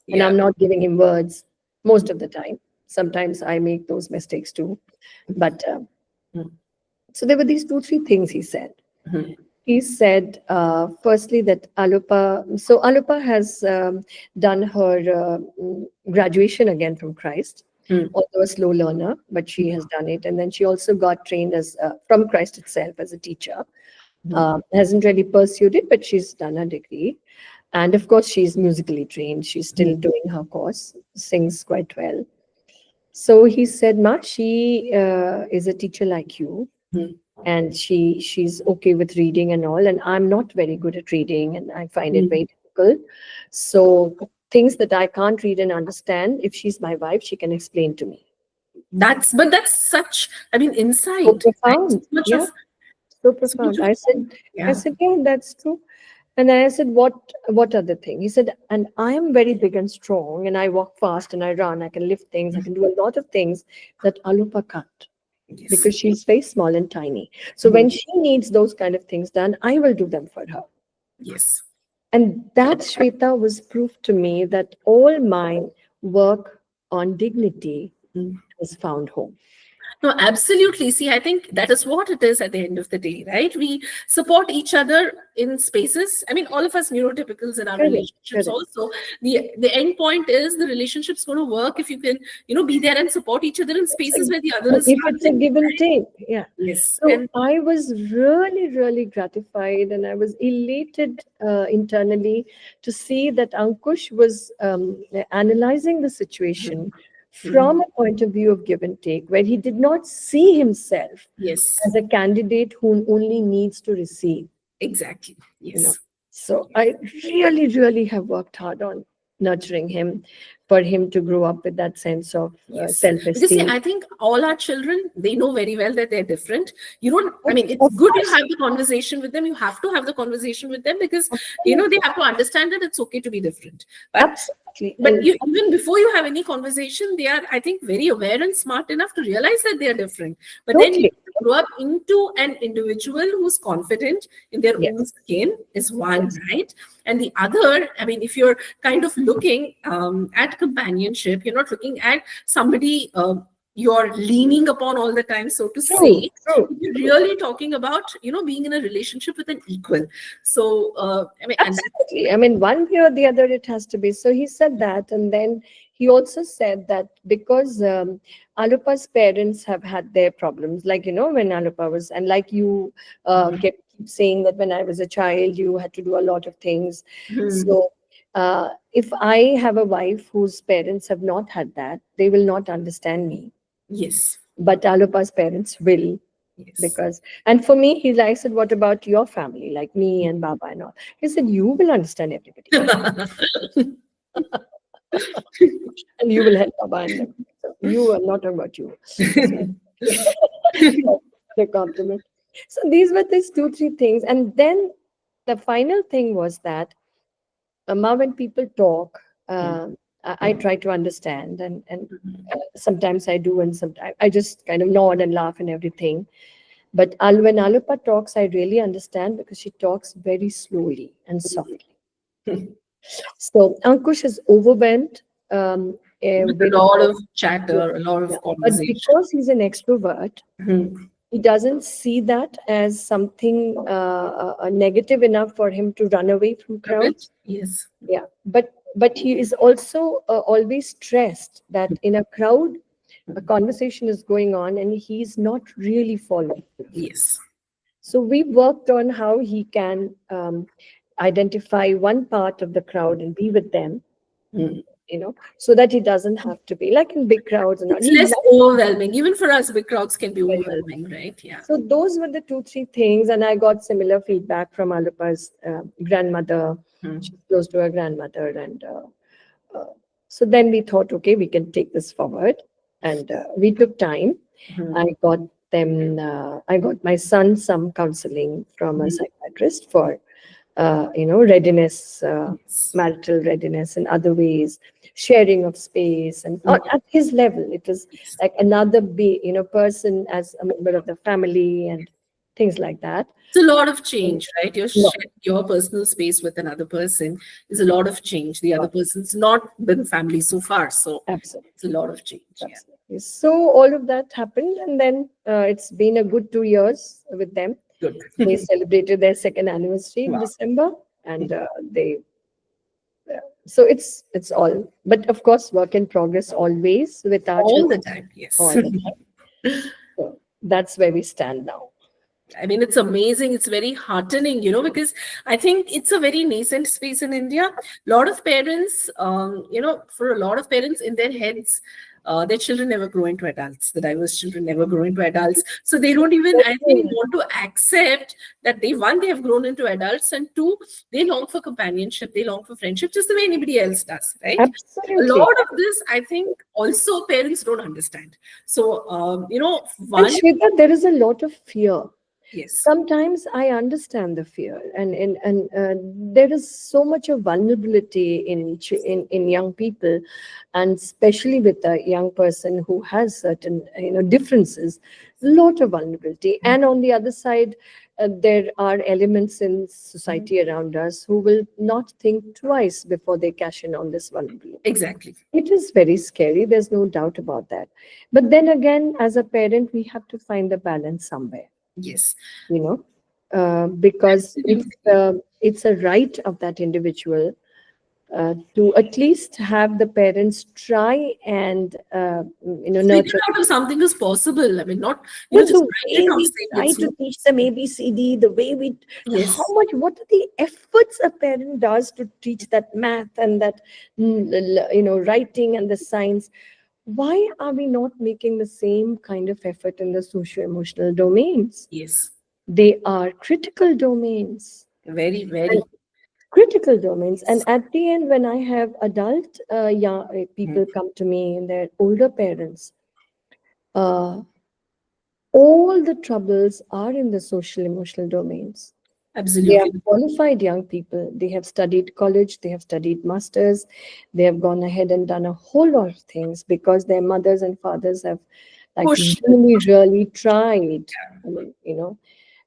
And I'm not giving him words most of the time. Sometimes I make those mistakes too. But so there were these 2-3 things he said. He said, firstly, that Alopa has done her graduation again from Christ, although a slow learner, but she has done it. And then she also got trained as from Christ itself as a teacher. Hasn't really pursued it, but she's done her degree. And of course, she's musically trained. She's still doing her course, sings quite well. So he said, Ma, she is a teacher like you. And she's okay with reading and all, and I'm not very good at reading, and I find it very difficult. So things that I can't read and understand, if she's my wife, she can explain to me. That's such, insight. So profound. Yeah. So profound. I said, yeah, that's true. And then I said, what other thing? He said, and I am very big and strong, and I walk fast and I run, I can lift things, I can do a lot of things that Alopa can't. Yes. Because she's very small and tiny. So when she needs those kind of things done, I will do them for her. Yes. And that, Shweta, was proof to me that all my work on dignity has found home. No, absolutely. See, I think that is what it is at the end of the day, right? We support each other in spaces. I mean, all of us neurotypicals in our Correct, relationships correct. also. The end point is the relationship's going to work if you can, be there and support each other in It's spaces where the other is if it's a struggling. give and take, yeah. Yes. So And I was really, really gratified, and I was elated internally to see that Ankush was analyzing the situation from a point of view of give and take, where he did not see himself yes, as a candidate who only needs to receive. exactly. You know, Yes. so I really, really have worked hard on nurturing him, for him to grow up with that sense of Yes. Because see, self-esteem. I think all our children, they know very well that they're different. You don't, I Of, mean, it's of good you course, have the conversation with them. You have to have the conversation with them because, they absolutely, have to understand that it's okay to be different. But absolutely. but you, even before you have any conversation, they are, I think, very aware and smart enough to realize that they are different. But then you Totally, grow up into an individual who's confident in their own yes, skin is one, yes. right? And the other, I mean, if you're kind of looking at companionship, you're not looking at somebody you're leaning upon all the time, so to True, say. true. You're really talking about, being in a relationship with an equal. So, I mean, and that, Absolutely. I mean, one way or the other, it has to be. So he said that. And then he also said that because Alopa's parents have had their problems, like, when Alopa was, and like you keep saying that when I was a child, you had to do a lot of things. hmm, So if I have a wife whose parents have not had that, they will not understand me. yes, But Alopa's parents will. yes. Because, and for me, I said, what about your family, like me and Baba and all? He said, you will understand everybody and you will help Baba and them. So you are not about you. So the compliment. So these were these two, three things. And then the final thing was that now when people talk, I try to understand, and sometimes I do, and sometimes I just kind of nod and laugh and everything. But when Alopa talks, I really understand because she talks very slowly and softly. So Ankush is overwhelmed With a with, lot of yeah, chatter, a lot yeah. of But conversation. because he's an extrovert, Mhm. he doesn't see that as something negative enough for him to run away from A bit, crowds. yes. Yeah, but he is also always stressed that in a crowd, a conversation is going on and he's not really following. Yes. So we worked on how he can identify one part of the crowd and be with them, Mm. so that he doesn't have to be like in big crowds and all. It's He less likes overwhelming. Even for us, big crowds can be very. overwhelming, right? Yeah. So those were the two, three things, and I got similar feedback from Alupa's grandmother. Mm. She's close to her grandmother, and uh, so then we thought, okay, we can take this forward, and we took time. Mhm. I got them. I got my son some counseling from a Mhm. psychiatrist for readiness, Yes. marital readiness, and other ways, sharing of space, and Mhm. at his level, it was Yes. like another person as a member of the family and things like that. It's a lot of And, change, right? You're no, sharing your personal space with another person is a lot of change. The other person's not been family so far, so absolutely. it's a lot of change. Yeah. Absolutely. So all of that happened, and then it's been a good 2 years with them. Good. They celebrated their second anniversary in Wow. December, and they. So it's all, but of course, work in progress always with our All the children time, all yes. the time. So that's where we stand now. I mean, it's amazing. It's very heartening, because I think it's a very nascent space in India. A lot of parents, for a lot of parents in their heads, their children never grow into adults. The diverse children never grow into adults. So they don't even, I think, want to accept that they have grown into adults, and two, they long for companionship, they long for friendship, just the way anybody else does, right? A Absolutely. lot of this, I think, also parents don't understand. So, And one, Shweta, there is a lot of fear. yes. Sometimes I understand the fear, and there is so much of vulnerability in young people, and especially with a young person who has certain differences, lot of vulnerability. And on the other side, there are elements in society around us who will not think twice before they cash in on this vulnerability. Exactly. It is very scary. There's no doubt about that. But then again, as a parent, we have to find the balance somewhere, Yes. you know, because Absolutely. it's a right of that individual to at least have the parents try and Figure nurture. out if something is possible. I mean, not, The just write it way off we saying try it's to not teach them possible. ABCD, the way we, how Yes. much, what are the efforts a parent does to teach that math and that, writing and the science. Why are we not making the same kind of effort in the socio-emotional domains? Yes. They are critical domains. Very, And very. critical domains. And Yes. at the end, when I have adult Mhm. people come to me and they're older parents, uh, all the troubles are in the social emotional domains. They are Absolutely. qualified young people. They have studied college, they have studied masters, they have gone ahead and done a whole lot of things because their mothers and fathers have like Push. really, really tried. I mean,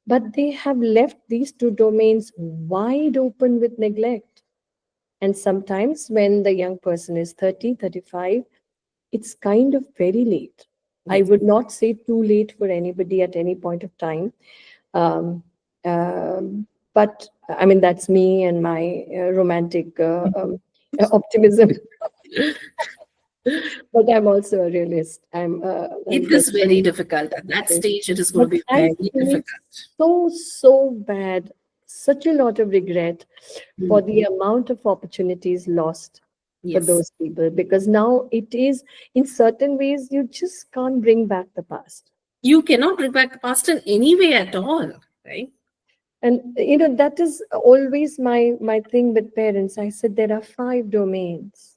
but they have left these two domains wide open with neglect. And sometimes when the young person is 30, 35, it's kind of very late. I Yes. would not say too late for anybody at any point of time. Um, but I mean, that's me and my romantic optimism. But I'm also a realist. I'm It very, is very difficult. At that stage, it is going but to be I very feel difficult. so bad, such a lot of regret for Mm. the amount of opportunities lost for Yes. those people, because now it is, in certain ways, you just can't bring back the past. You cannot bring back the past in any way at all, right? And that is always my thing with parents. I said there are 5 domains.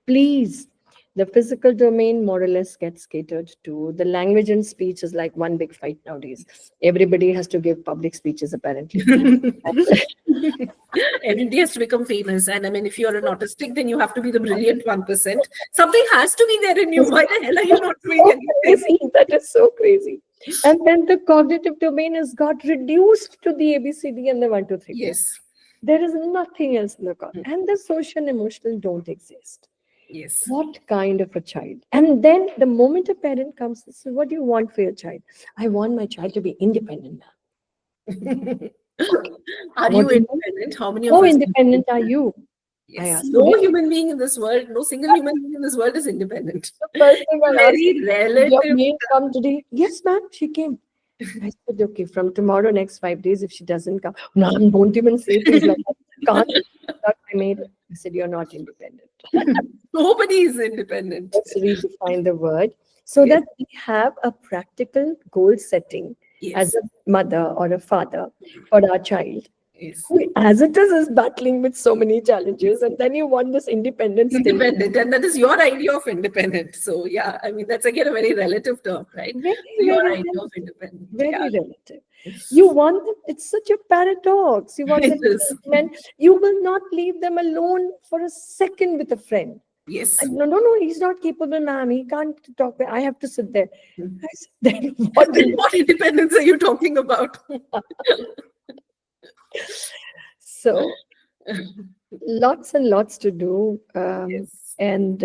Please, the physical domain more or less gets catered to. The language and speech is like one big fight nowadays. Everybody has to give public speeches apparently. Everybody has to become famous. And I mean, if you're an autistic, then you have to be the brilliant 1%. Something has to be there in you. Why the hell are you not doing So anything? crazy. That is so crazy. And then the cognitive domain has got reduced to the ABCD and the 1, 2, 3, 4. Yes. There is nothing else in the and the social and emotional don't exist. Yes. What kind of a child? And then the moment a parent comes, so what do you want for your child? I want my child to be independent now. Okay. Are What you do you want? independent? How many of How us are independent are independent? you? I Yes. asked. No human being in this world, no single human being in this world is independent. The first thing I asked, Very did your relative. maid come today? Yes, ma'am, she came. I said, okay, from tomorrow, next 5 days, if she doesn't come, no, don't even say things like that. Can't, not my maid. I said, you're not independent. Nobody is independent. Let's redefine the word so Yes. that we have a practical goal setting as Yes. a mother or a father for our child, Yes. who, as it is battling with so many challenges, and then you want this independence thing. Independent, and that is your idea of independent. So yeah, I mean that's again a very relative term, right? Very, So your very idea of relative. independent, yeah. Very relative. You want them, it's such a paradox. You want It them to is. be men. You will not leave them alone for a second with a friend. Yes. No, no, no, he's not capable, ma'am. He can't talk. I have to sit there. And I said, then what then do what independence are you talking about? So lots and lots to do. Yes. And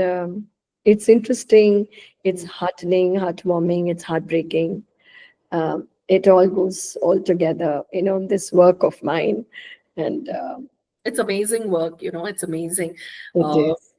it's interesting, it's heartening, heartwarming, it's heartbreaking. It all goes all together, this work of mine. And It's amazing work, it's amazing. it Uh, is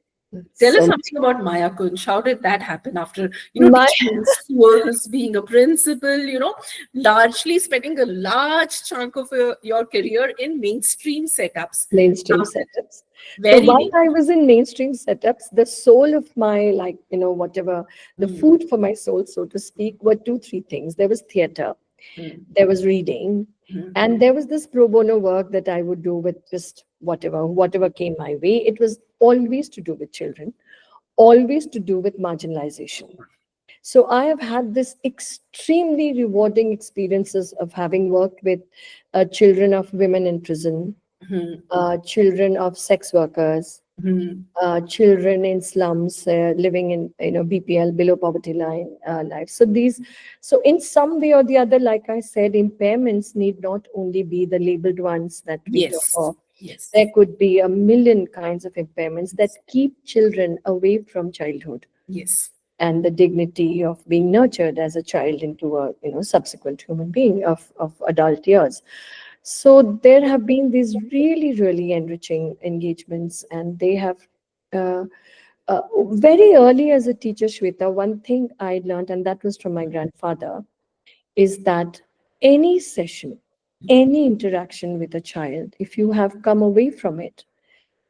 Tell us so much. something about Mayakunj. How did that happen after, My teaching in schools, being a principal, largely spending a large chunk of your career in mainstream setups? mainstream Now, setups. So very while main. I was in mainstream setups, the soul of my, like, whatever, the Mm, food for my soul, so to speak, were two, three things. There was theater, mm, there was reading, mm. and there was this pro bono work that I would do with just whatever came my way. It was always to do with children, always to do with marginalization. So I have had this extremely rewarding experiences of having worked with children of women in prison, Mhm. children of sex workers, Hmm. children in slums, living in BPL, below poverty line life. So in some way or the other, like I said, impairments need not only be the labeled ones that we talk Yes. of. Yes. There could be a million kinds of impairments that keep children away from childhood Yes. and the dignity of being nurtured as a child into a subsequent human being of adult years. So there have been these really, really enriching engagements, and they have uh, very early as a teacher, Shweta, one thing I learned, and that was from my grandfather, is that any session, any interaction with a child, if you have come away from it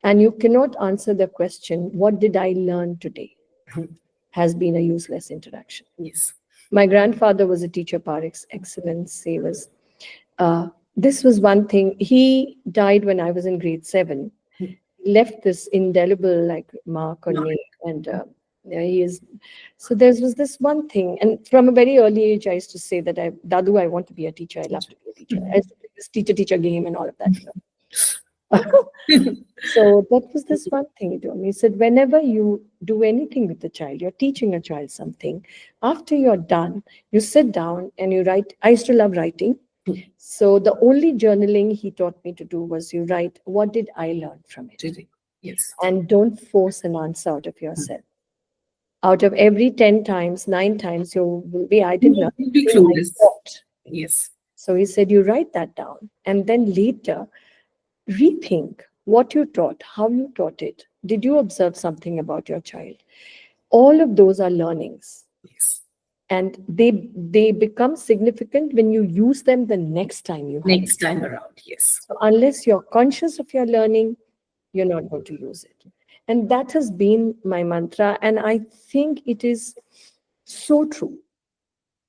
and you cannot answer the question, what did I learn today, has been a useless interaction. Yes. My grandfather was a teacher par excellence. This was one thing. He died when I was in grade 7. Left this indelible mark on me, and yeah, he is. So there was this one thing, and from a very early age, I used to say that Dadu, I want to be a teacher. I love to be a teacher. I used to play this teacher game and all of that. So that was this one thing he told me. He said, whenever you do anything with the child, you're teaching a child something. After you're done, you sit down and you write. I used to love writing. So the only journaling he taught me to do was you write, what did I learn from it? Today. Yes. And don't force an answer out of yourself. Out of every 10 times, 9 times, you will be, I didn't learn You'll be anything, I clueless. thought. Yes. So he said, you write that down. And then later, rethink what you taught, how you taught it. Did you observe something about your child? All of those are learnings. Yes. And they become significant when you use them the next time you have it. Next time around. Yes. So unless you're conscious of your learning, you're not going to use it. And that has been my mantra. And I think it is so true.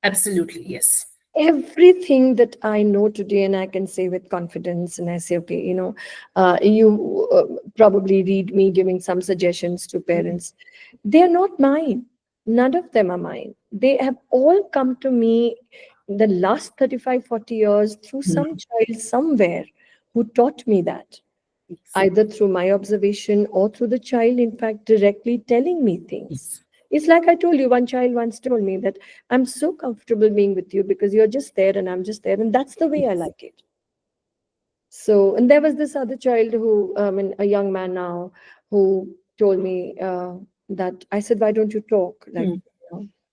Absolutely. Yes. Everything that I know today, and I can say with confidence, and I say, okay, you probably read me giving some suggestions to parents. They're not mine. None of them are mine. They have all come to me in the last 35, 40 years through some child somewhere who taught me that, either through my observation or through the child, in fact, directly telling me things. Yes. It's like I told you, one child once told me that I'm so comfortable being with you because you're just there and I'm just there. And that's the way I like it. So, and there was this other child who, a young man now, who told me that I said, why don't you talk?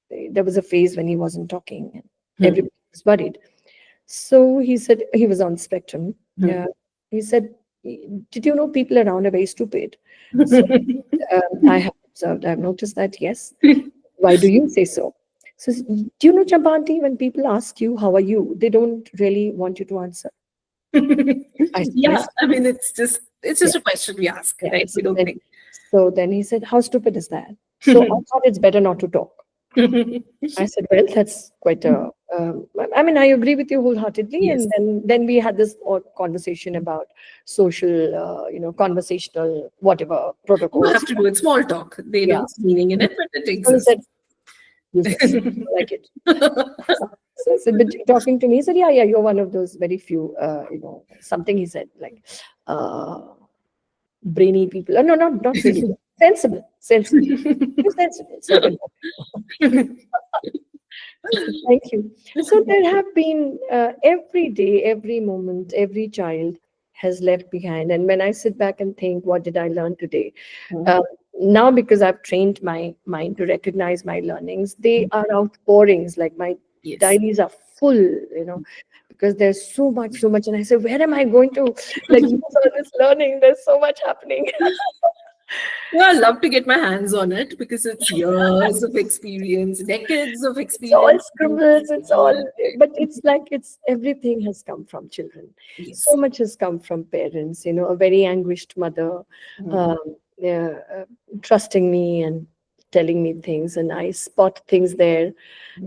There was a phase when he wasn't talking and everybody was worried. So he said, he was on spectrum. Yeah. He said, did you know people around are very stupid? So I have observed, I've noticed that, yes. Why do you say so? So, do you know, Champa aunty, when people ask you, how are you? They don't really want you to answer. I said, Yeah. yes. I mean, it's just a question we ask, Yeah. right? We don't think. So then he said, how stupid is that? So I thought it's better not to talk. I said, well, that's quite a. I agree with you wholeheartedly. Yes. And then we had this conversation about social, conversational, whatever You protocols. have to do it small talk. They Yeah. don't see meaning in it, but it So he said, exists. useless. I like it. So I said, but talking to me, he said, yeah, you're one of those very few, something he said, like, brainy people. No, not brainy, sensible. You're sensible. So thank you. So there have been every day, every moment, every child has left behind. And when I sit back and think, what did I learn today? Uh, Now, because I've trained my mind to recognize my learnings, they are outpourings. Like my Yes. diaries are full, because there's so much. And I say, where am I going to use all this learning? There's so much happening. Well, I love to get my hands on it because it's years of experience, decades of It's all experience. scribbles, but it's like everything has come from children. Yes. So much has come from parents, a very anguished mother, yeah, trusting me and telling me things, and I spot things there.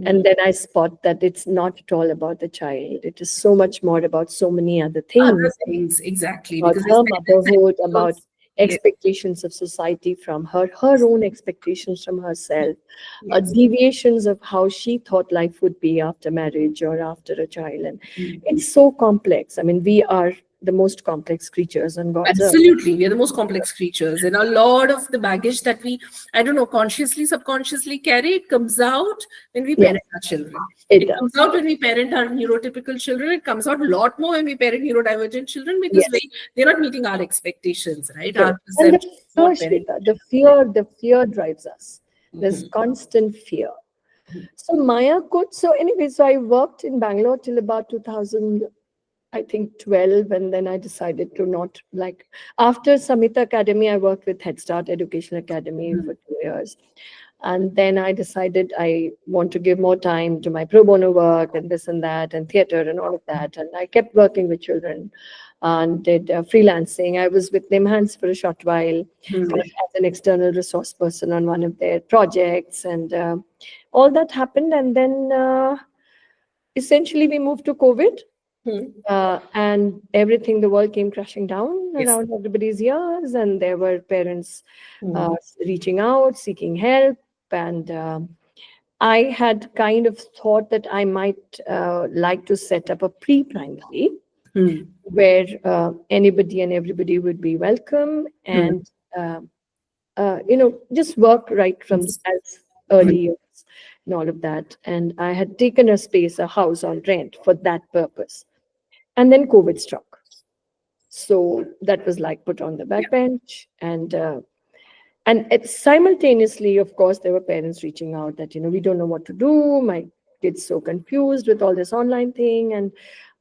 And then I spot that it's not at all about the child. It is so much more about so many other Other things, things, exactly. about Because her motherhood, about yes, expectations of society from her own expectations from herself, yes. deviations of how she thought life would be after marriage or after a child. And it's so complex. I mean, we are the most complex creatures on God's earth. Absolutely. We are the most complex creatures. And a lot of the baggage that we, I don't know, consciously, subconsciously carry, it comes out when we Yes, parent our children. it It comes does. out when we parent our neurotypical children. It comes out a lot more when we parent neurodivergent children because Yes, they're not meeting our expectations, right? correct. Our And the perception of fear, what parent. Shweta, the fear drives us. There's Mhm. constant fear. So Mayakunj, so anyway, so I worked in Bangalore till about 2000, I think 12, and then I decided to not like, after Samhita Academy, I worked with Head Start Education Academy for 2 years. And then I decided I want to give more time to my pro bono work and this and that and theater and all of that. And I kept working with children and did freelancing. I was with Nimhans for a short while as an external resource person on one of their projects. And all that happened. And then essentially we moved to COVID. And everything, the world came crashing down Yes. around everybody's ears, and there were parents Mhm. reaching out, seeking help. And I had kind of thought that I might like to set up a pre-primary Hmm. where anybody and everybody would be welcome, Hmm. and just work right from Yes. as early years and all of that. And I had taken a space, a house on rent for that purpose. And then COVID struck. So that was like put on the Yeah. backbench. And it's simultaneously, of course, there were parents reaching out that, we don't know what to do. My kid's so confused with all this online thing. And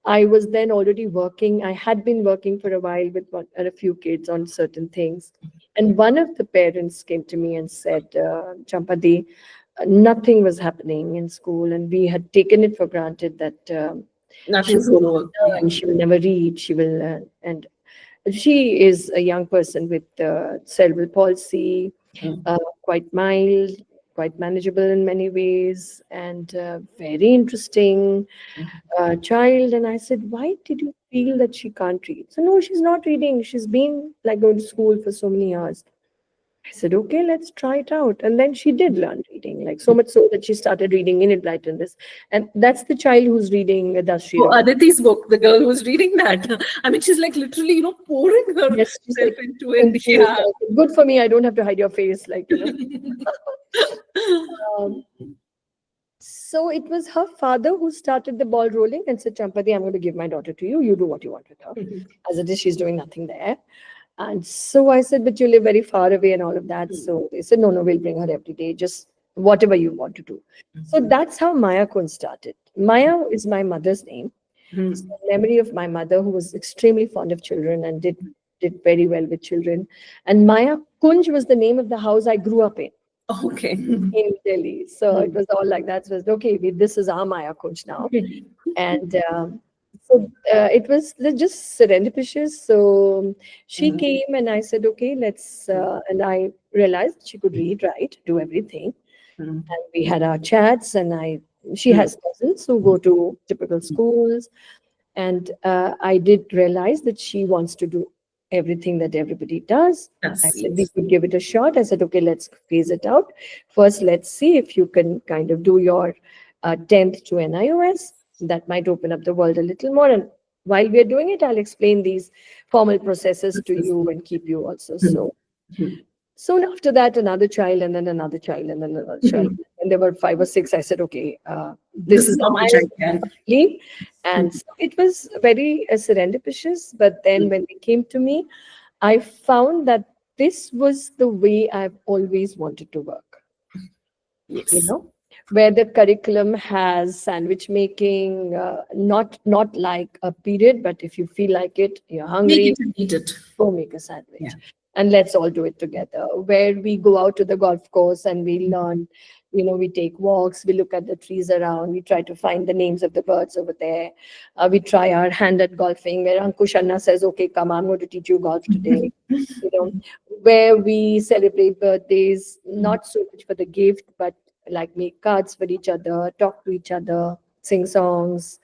I was then already working. I had been working for a while with a few kids on certain things. And one of the parents came to me and said, Champadi, nothing was happening in school. And we had taken it for granted that she Nothing's will going to work. Yeah. learn, she will never read, she will, and she is a young person with cerebral palsy, quite mild, quite manageable in many ways, and very interesting child. And I said, why did you feel that she can't read? So, no, she's not reading. She's been like going to school for so many years. I said, okay, let's try it out. And then she did learn reading, like so much so that she started reading In It, Light and This. And that's the child who's reading Dashri Oh, Raman. Aditi's book, the girl who's reading that. I mean, she's like literally, pouring Yes, she's herself like into it. confused. Yeah. Good for me, I don't have to hide your face, Um, so it was her father who started the ball rolling and said, Champati, I'm going to give my daughter to you. You do what you want with her. As it is, she's doing nothing there. And so I said, but you live very far away and all of that. So they said, no, no, we'll bring her every day, just whatever you want to do. So that's how Mayakunj started. Maya is my mother's name. It's the memory of my mother, who was extremely fond of children and did very well with children. And Mayakunj was the name of the house I grew up Okay. in Delhi. So it was all like that. So it was, okay, this is our Mayakunj now. And it was just serendipitous. So she came and I said, okay, let's, and I realized she could read, write, do everything. And we had our chats, and she has cousins who go to typical schools. And I did realize that she wants to do everything that everybody does. Yes, I said, we yes. could give it a shot. I said, okay, let's phase it out. First, let's see if you can kind of do your 10th to NIOS. That might open up the world a little more. And while we're doing it, I'll explain these formal processes to you and keep you also. So soon after that, another child, and then another child, and then another child. And there were 5 or 6. I said, okay, this This is is how how much much I can. leave. And so it was very serendipitous. But then when they came to me, I found that this was the way I've always wanted to work, Yes. where the curriculum has sandwich making, not like a period, but if you feel like it, you're Make hungry, it and eat it. go make a sandwich. Yeah. And let's all do it together. Where we go out to the golf course and we learn, we take walks, we look at the trees around, we try to find the names of the birds over there. We try our hand at golfing, where Ankush Anna says, okay, come, I'm going to teach you golf today. Where we celebrate birthdays, not so much for the gift, but like make cards for each other, talk to each other, sing songs.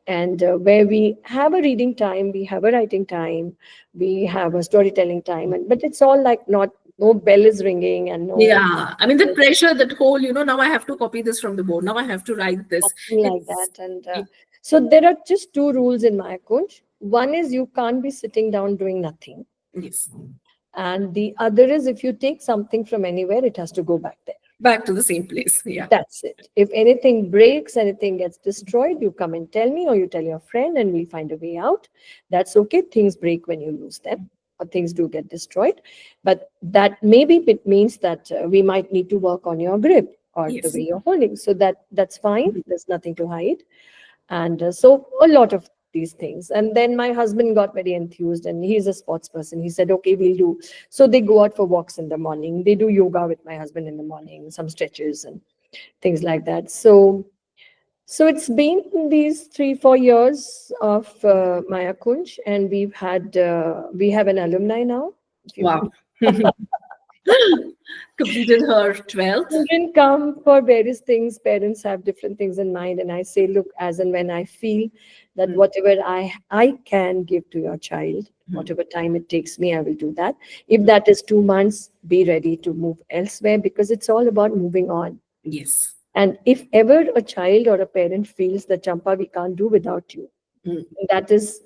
And where we have a reading time, we have a writing time, we have a storytelling time, but it's all like no bell is ringing and no Yeah. I mean, the pressure, that whole, now I have to copy this from the board. Now I have to write this. nothing like that. And so there are just 2 rules in Mayakunj. One is you can't be sitting down doing nothing. Yes. And the other is if you take something from anywhere, it has to go back there. Back to the same place. Yeah. That's it. If anything breaks, anything gets destroyed, you come and tell me, or you tell your friend, and we'll find a way out. That's okay. Things break when you lose them, or things do get destroyed. But that maybe it means that we might need to work on your grip or the Yes. way you're holding. So that's fine. There's nothing to hide. And so a lot of these things. And then my husband got very enthused, and he's a sports person. He said, okay, we'll do. So they go out for walks in the morning. They do yoga with my husband in the morning, some stretches and things like that. So it's been these 3-4 years of Mayakunj, and we have an alumni now. If you Wow. Completed her 12th. children come for various things. Parents have different things in mind, and I say, look, as and when I feel that whatever I can give to your child, whatever time it takes me, I will do that. If that is 2 months, be ready to move elsewhere, because it's all about moving on. Yes. And if ever a child or a parent feels that, Champa, we can't do without you, Mm. that is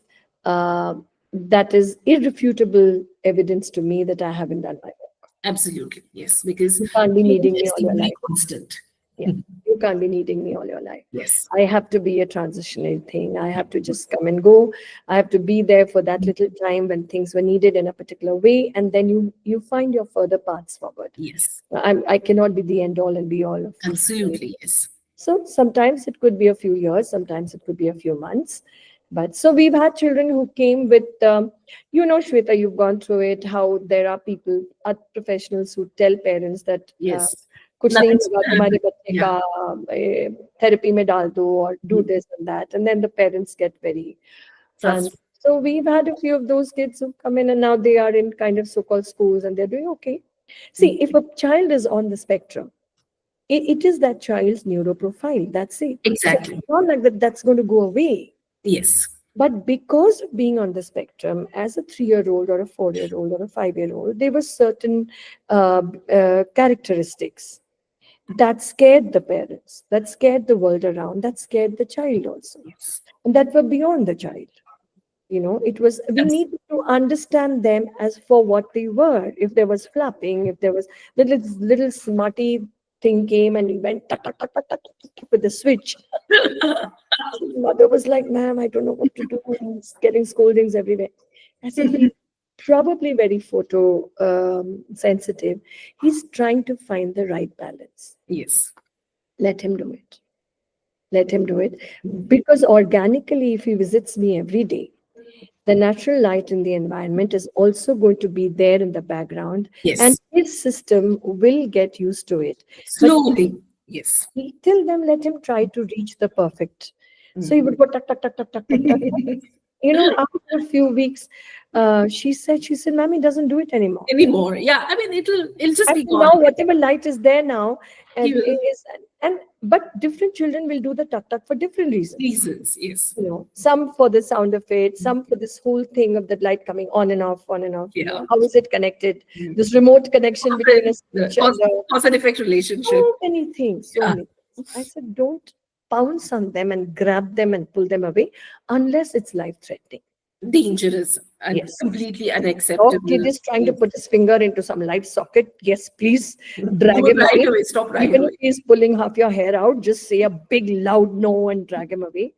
uh, that is irrefutable evidence to me that I haven't done my work. Absolutely. Yes. Because You can't be change needing me is all your equally life. constant. Yeah, you can't be needing me all your life. Yes. I have to be a transitionary thing. I have to just come and go. I have to be there for that little time when things were needed in a particular way, and then you find your further paths forward. Yes. I cannot be the end all and be all of. Absolutely. Yes. So sometimes it could be a few years, sometimes it could be a few months. But so we've had children who came with, Shweta, you've gone through it, how there are people, professionals who tell parents that Yes. कुछ नहीं Nothing's होगा तुम्हारे बच्चे yeah. का therapy में डाल दो or do this and that, and then the parents get very and Frustrated. so we've had a few of those kids who come in, and now they are in kind of so-called schools and they're doing okay. See, if a child is on the spectrum, it is that child's neuroprofile. That's it. So Exactly. it's not like that's going to go away. Yes. But because of being on the spectrum, as a 3-year-old or a 4-year-old or a 5-year-old, there were certain characteristics that scared the parents, that scared the world around, that scared the child also, Yes. and that were beyond the child. It was, we Abs- needed to understand them as for what they were. If there was flapping, if there was little smarty thing came and he went tuck, tuck, tuck, tuck, tuck, tuck, tuck, with the switch. Mother was like, ma'am, I don't know what to do. And getting scoldings everywhere. I said, he's probably very photo sensitive. He's trying to find the right balance. Yes. Let him do it. Let him do it. Because organically, if he visits me every day, the natural light in the environment is also going to be there in the background, and Yes. his system will get used to it. But Slowly. Yes. till then, let him try to reach the perfect. So he would go tuck, tuck, tuck, tuck, tuck, tuck, tuck. After a few weeks, she said, Mommy doesn't do it anymore. Anymore. Yeah. I mean, it'll just I be think now gone. whatever light is there now, He and will. it is, but different children will do the tuck tuck for different reasons. Reasons. Yes. Some for the sound of it, some for this whole thing of the light coming on and off, on and off. Yeah. How is it connected? Mm. This remote connection between a The switch and cause and effect relationship. so many things. So Yeah. many things. I said, don't pounce on them and grab them and pull them away unless it's life threatening. Dangerous and Yes. completely Dog unacceptable. kid is trying to put his finger into some light socket. Yes, please Do drag it him right away. away. Stop right Even away. if he's pulling half your hair out, just say a big loud no and drag him away.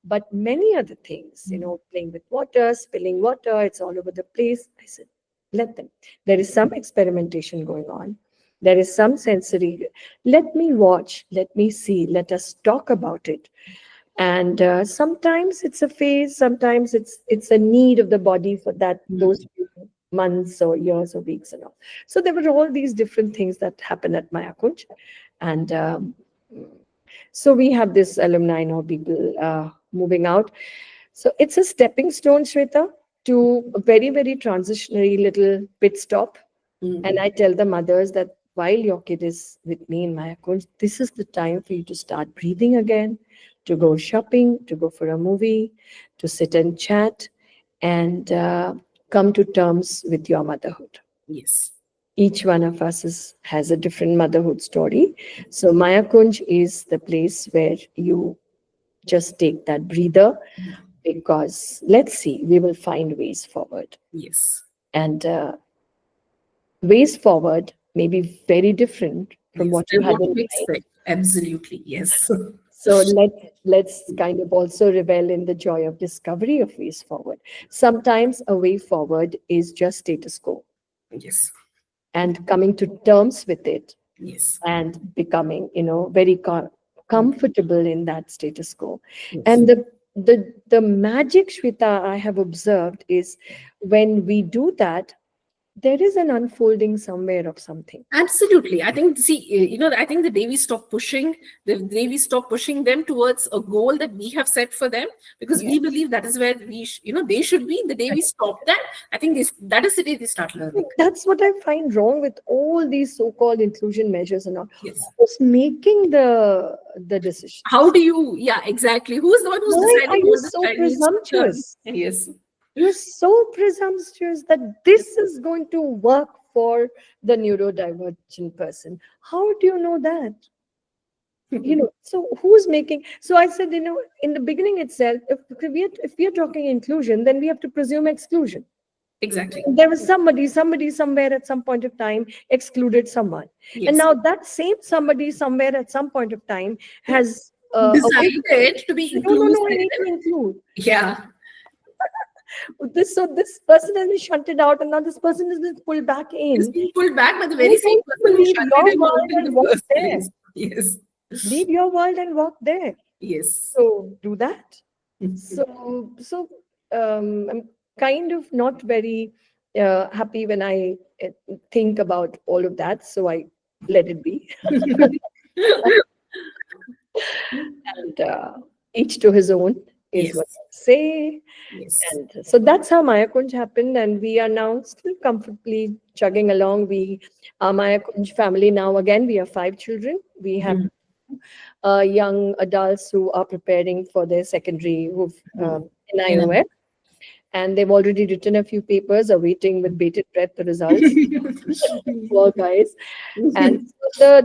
But many other things, playing with water, spilling water, it's all over the place. I said, let them. There is some experimentation going on. There is some sensory. Let me watch. Let me see. Let us talk about it. And sometimes it's a phase. Sometimes it's a need of the body for those few months or years or weeks and all. So there were all these different things that happen at Mayakunj, and so we have this alumni now, people moving out. So it's a stepping stone, Shweta, to a very, very transitionary little pit stop. Mm. And I tell the mothers that while your kid is with me in Mayakunj, this is the time for you to start breathing again, to go shopping, to go for a movie, to sit and chat, and come to terms with your motherhood. Yes. Each one of us has a different motherhood story. So Mayakunj is the place where you just take that breather, because let's see, we will find ways forward. Yes. And ways forward may be very different from Yes. what you And had what in you mind. expect. Absolutely. Yes. So let's kind of also revel in the joy of discovery of ways forward. Sometimes a way forward is just status quo, Yes. and coming to terms with it Yes. and becoming, very comfortable in that status quo. Yes. And the magic, Shweta, I have observed is when we do that, there is an unfolding somewhere of something. Absolutely. I think, see, I think the day we stop pushing, the day we stop pushing them towards a goal that we have set for them, because Yeah. we believe that is where they should be. The day we stop that, I think that is the day they start learning. That's what I find wrong with all these so-called inclusion measures and all. Yes. Who's making the How decisions? do you, yeah, exactly. Who's the one who's Why are deciding you what the so child needs to learn? presumptuous? Yes. You're so presumptuous that this is going to work for the neurodivergent person. How do you know that? So who's making? So I said, in the beginning itself, if we are talking inclusion, then we have to presume exclusion. Exactly. There was somebody somewhere at some point of time excluded someone, and Yes. now that same somebody somewhere at some point of time has a way. Decided to be No, no, inclusive. no, I need to include Yeah. this. So this person has been shunted out, and now this person has been pulled back He's in. being pulled back by the Why very same don't person you who leave shunted your him out world in and the walk first there? place. Yes. Leave your world and walk there. Yes. So do that. So I'm kind of not very happy when I think about all of that. So I let it be. And each to his own is Yes. what I say. Yes. And so that's how Mayakunj happened, and we are now still comfortably chugging along. Our Mayakunj family now, again, we have 5 children. We have Mm. young adults who are preparing for their secondary who've in Yeah. IOF, and they've already written a few papers, awaiting with bated breath the results. Poor guys. And so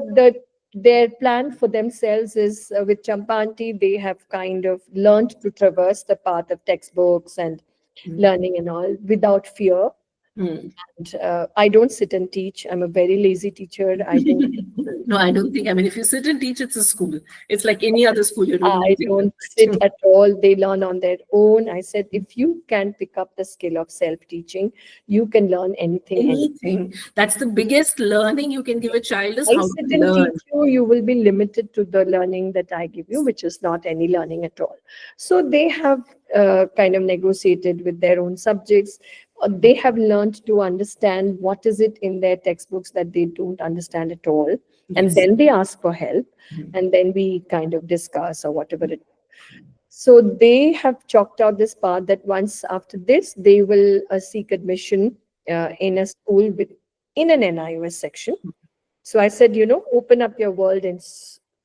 their plan for themselves is, with Champa auntie, they have kind of learned to traverse the path of textbooks and learning and all without fear. Mm. And I don't sit and teach. I'm a very lazy teacher. I don't. No, I don't think. I mean, if you sit and teach, it's a school. It's like any other school. You're doing I nothing don't sit different. at all. They learn on their own. I said, if you can pick up the skill of self-teaching, you can learn anything. Anything. That's the biggest learning you can give a child is I how sit to and teach learn. you, you will be limited to the learning that I give you, which is not any learning at all. So they have kind of negotiated with their own subjects. They have learned to understand what is it in their textbooks that they don't understand at all. And Yes. then they ask for help. And then we kind of discuss or whatever it. So they have chalked out this path that once after this, they will seek admission in a school in an NIOS section. So I said, open up your world in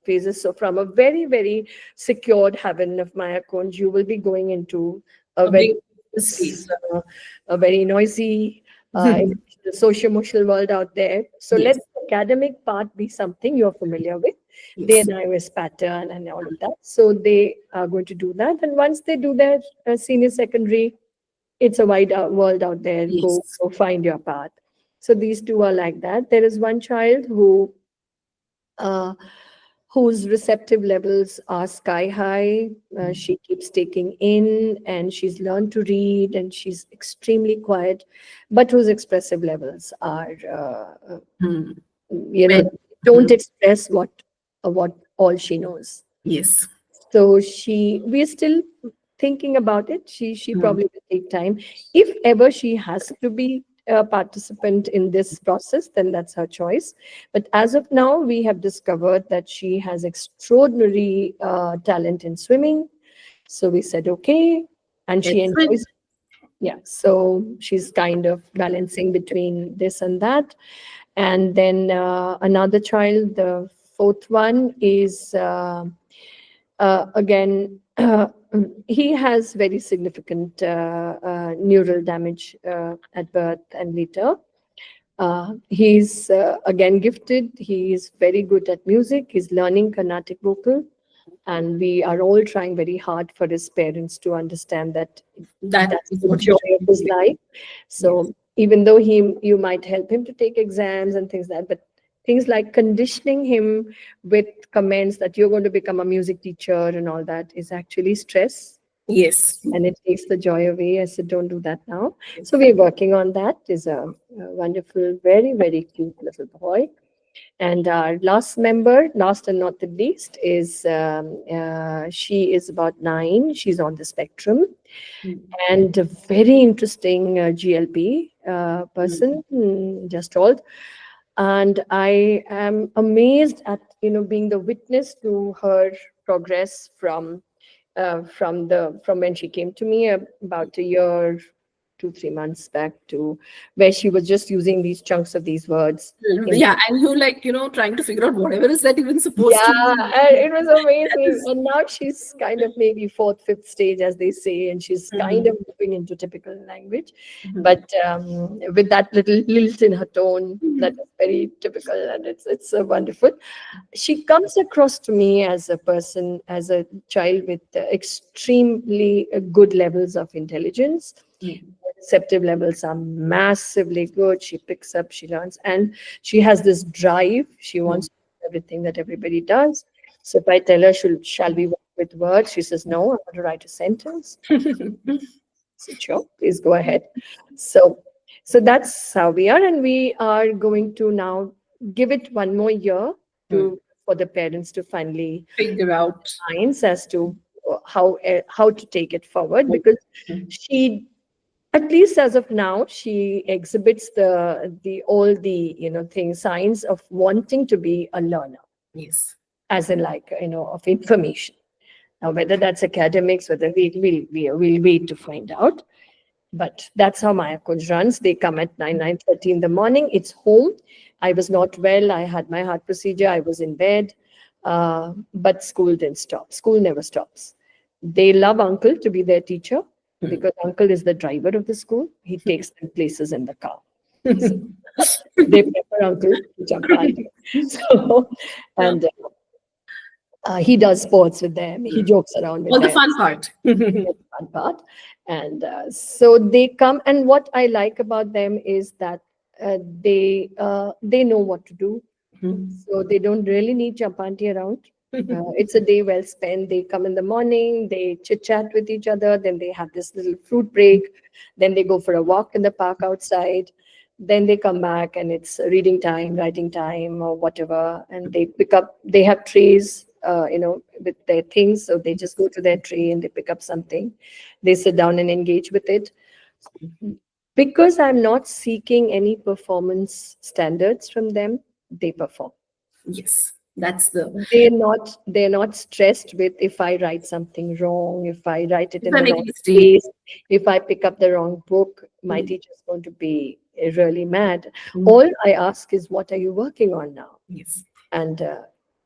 phases. So from a very, very secured heaven of Mayakunj, you will be going into a A very, big space. a very noisy, socio-emotional world out there. So let Yes. the academic part be something you're familiar with, the Yes. NIOS pattern and all of that. So they are going to do that. And once they do their senior secondary, it's a wide world out there. Yes. Go find your path. So these two are like that. There is one child uh, whose receptive levels are sky high. She keeps taking in, and she's learned to read, and she's extremely quiet, but whose expressive levels are, Hmm. you Well, know, don't express what all she knows. yes. So we're still thinking about it. She Hmm. probably will take time. If ever she has to be a participant in this process, then that's her choice. But as of now, we have discovered that she has extraordinary talent in swimming. So we said, okay, and she Excellent. enjoys. Yeah, so she's kind of balancing between this and that. And then another child, the fourth one, is again, he has very significant neural damage at birth and later. He's again gifted. He is very good at music. He's learning Carnatic vocal. And we are all trying very hard for his parents to understand that That that's is the what he joy should of be his doing. life. Yes. So even though you might help him to take exams and things like that, but things like conditioning him with comments that you're going to become a music teacher and all that is actually stress, Yes. and it takes the joy away. I said, don't do that now. So we're working on that. Is a wonderful, very, very cute little boy. And our last member, last and not the least, is she is about 9. She's on the spectrum, Mm. and a very interesting GLP person, just told. And I am amazed at being the witness to her progress from when she came to me about a year, 2 3 months back, to where she was just using these chunks of these words in. Yeah, and you like, trying to figure out whatever is that even supposed to Yeah, mean. and it was That amazing. is. And now she's kind of maybe fourth, fifth stage, as they say, and she's kind Mhm. of moving into typical language, Mhm. but with that little lilt in her tone that Mhm. is very typical, and it's wonderful. She comes across to me as a person, as a child with extremely good levels of intelligence. Mhm. Receptive levels are massively good. She picks up, she learns, and she has this drive. She Mhm. wants to do everything that everybody does. So if I tell her, shall we work with words? She says, no, I want to write a sentence. So sure, please go ahead. So, so that's how we are, and we are going to now give it one more year Mm. to for the parents to finally Figure out. minds as to how to take it forward, because Mhm. she, at least as of now, she exhibits the all the things, signs of wanting to be a learner, Yes. as in like of information. Now whether that's academics, whether we'll wait to find out, but that's how Mayakunj runs. They come at 9:30 in the morning. It's home. I was not well. I had my heart procedure. I was in bed. But school didn't stop. School never stops. They love uncle to be their teacher, because uncle is the driver of the school. He takes them places in the car. So they prefer uncle to jump auntie. So, Yeah. and he does sports with them. He jokes around with All the them. fun part. That's the fun part. And so they come, and what I like about them is that they know what to do, so they don't really need Chapanti around. It's a day well spent. They come in the morning, they chit chat with each other, then they have this little fruit break, then they go for a walk in the park outside, then they come back and it's reading time, writing time, or whatever, and they pick up. They have trays, with their things, so they just go to their tray and they pick up something. They sit down and engage with it, because I'm not seeking any performance standards from them. They perform. Yes, that's the. They're not stressed with if I write something wrong, if I write it If in I the make a wrong mistake. place, if I pick up the wrong book, my Mm. teacher's going to be really mad. Mm. All I ask is, what are you working on now? Yes. And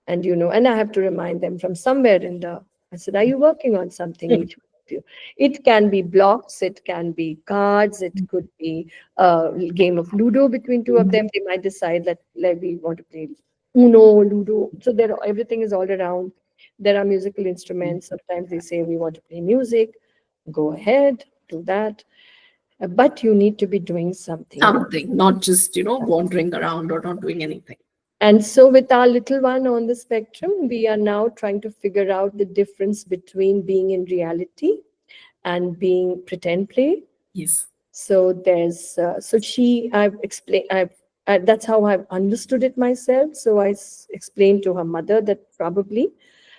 and I have to remind them from somewhere in the. I said, are you working on something, each one of you? It can be blocks, it can be cards, it could be a game of Ludo between two of them. They might decide that, like, we want to play Uno, Ludo. So everything is all around. There are musical instruments. Sometimes they say we want to play music. Go ahead, do that. But you need to be doing something about it. Something, not just, wandering around or not doing anything. And so, with our little one on the spectrum, we are now trying to figure out the difference between being in reality and being pretend play. Yes. So I've explained, that's how I've understood it myself. So explained to her mother that probably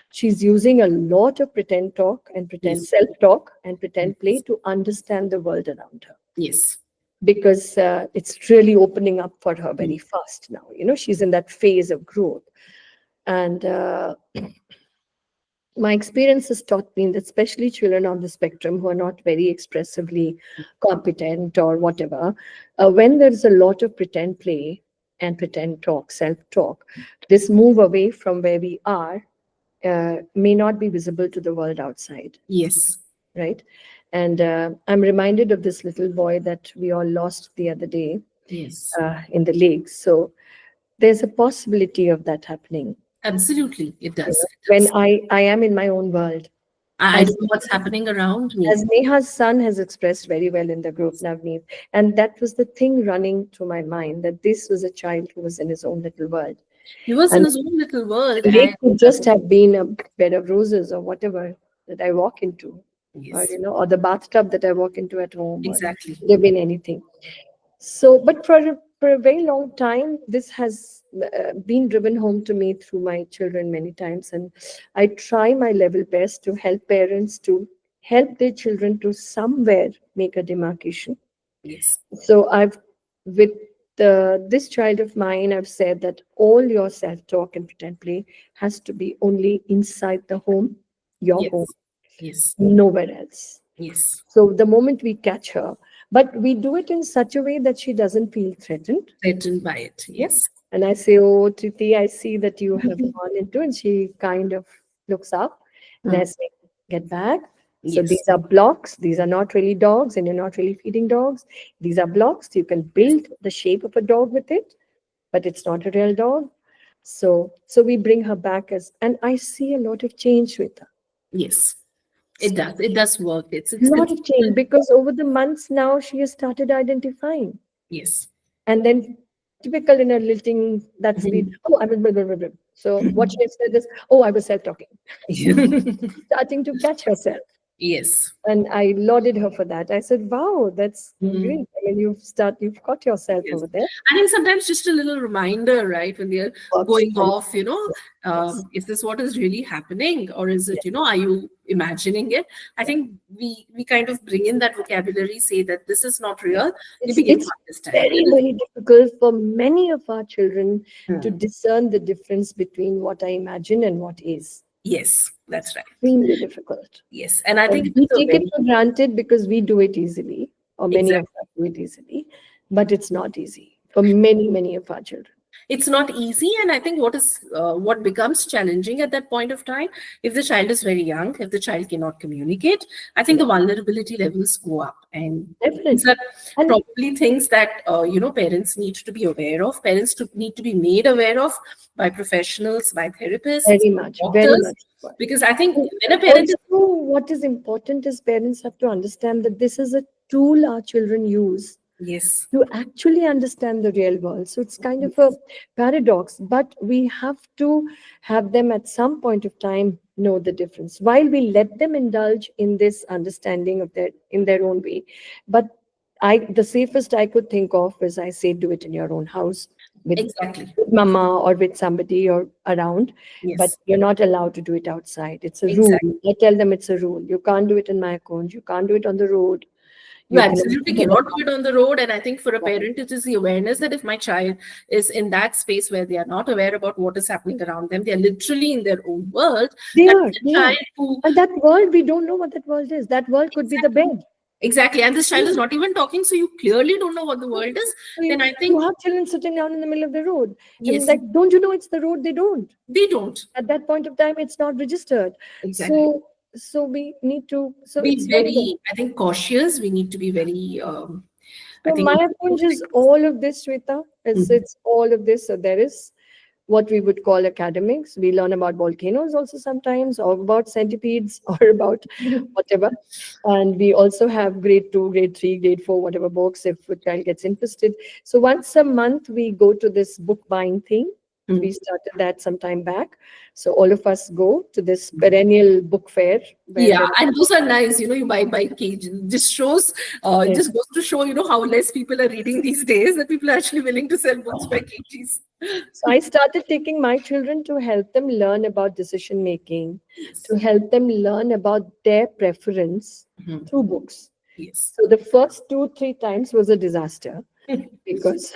she's using a lot of pretend talk and pretend Yes. self talk and pretend play to understand the world around her, Yes. because it's really opening up for her Mm. very fast now. She's in that phase of growth. And my experience has taught me that, especially children on the spectrum who are not very expressively competent or whatever, when there's a lot of pretend play and pretend talk, self talk, this move away from where we are may not be visible to the world outside, Yes. right? And I'm reminded of this little boy that we all lost the other day Yes. in the lake. So there's a possibility of that happening. Absolutely, it You does. know, It when does. I am in my own world. I As don't know what's happening around me. as Neha's son has expressed very well in the group, Navneet, and that was the thing running through my mind, that this was a child who was in his own little world. He was in And his own little world, it and could just have been a bed of roses or whatever that I walk into, or yes, or the bathtub that I walk into at home, or exactly. could have been anything. So, but for a very long time, this has been driven home to me through my children many times, and I try my level best to help parents to help their children to somewhere make a demarcation. Yes, So I've with this child of mine, I've said that all your self-talk and pretend play has to be only inside the home, your home, yes, yes, nowhere else. yes. So the moment we catch her, but we do it in such a way that she doesn't feel threatened. Threatened by it. Yeah. Yes. And I say, "Oh, Triti, I see that you have gone into," and she kind of looks up. And I Mm, say, "Get back." So yes, these are blocks. These are not really dogs, and you're not really feeding dogs. These are blocks. You can build the shape of a dog with it, but it's not a real dog. So we bring her back and I see a lot of change with her. yes. It does. It does work. It's A lot of change consistent. because over the months now she has started identifying. Yes. And then typical in her lilting, that's the, Mhm. oh, I was blah, blah, blah, blah. So what she has said is, oh, I was self-talking, starting to catch herself. Yes. And I lauded her for that. I said, wow, that's Mhm. great. I mean, you've got yourself Yes. over there. I think sometimes just a little reminder, right, when they're Works going very off, yes. is this what is really happening, or is it, Yes. are you imagining it? I Yeah. think we kind of bring in that vocabulary, say that this is not Yeah. real. They It's begin to it's understand. very, very difficult for many of our children to Hmm. discern the difference between what I imagine and what is. Yes, that's right. Extremely difficult. Yes, and I think And it we is a take it very for granted because we do it easily, or many of exact. us do it easily, but it's not easy for many, many of our children. It's not easy, and I think what becomes challenging at that point of time, if the child is very young, if the child cannot communicate, I think Yeah, the vulnerability levels go up, and these are definitely. And probably things that parents need to be aware of. Parents need to be made aware of by professionals, by therapists, very doctors, much. Required. because I think And when a parent also, is what is important is parents have to understand that this is a tool our children use yes, to actually understand the real world. So it's kind of a paradox, but we have to have them at some point of time know the difference while we let them indulge in this understanding of their in their own way. But the safest I could think of is I say do it in your own house exactly, with mama or with somebody or around, but yes, you're not allowed to do it outside. It's a rule. exactly. I tell them it's a rule. You can't do it in Mayakunj. You can't do it on the road. You You can only absolutely do it in cannot do it on the road. And I think for a the parent, it is the awareness that if my child is in that space where they are not aware about what is happening around them, they are literally in their own world. They That are, is they a are. child who And that world, we don't know what that world is. That world could be the exactly, bed. exactly, and this child is Yeah. not even talking, so you clearly don't know what the world is. So Then I you think have children sitting down in the middle of the road. And yes, like, don't you know it's the road? They don't. they don't At that point of time, it's not registered. exactly So we need to, so be it's very, very. I think cautious. We need to be very. I so think Mayakunj is all of this, Shweta. Mhm. It's all of this. So there is what we would call academics. We learn about volcanoes also sometimes, or about centipedes, or about whatever. And we also have grade two, grade three, grade four, whatever books if a child gets interested. So once a month, we go to this book buying thing. We Mhm. started that some time back. So all of us go to this perennial book fair where Yeah, there and those are nice. You buy by cage. Just shows, are. just goes to show, how less people are reading these days. That people are actually willing to sell books by kgs. So I started taking my children to help them learn about decision making, Yes. to help them learn about their preference Mhm. through books. Yes. So the first two, three times was a disaster because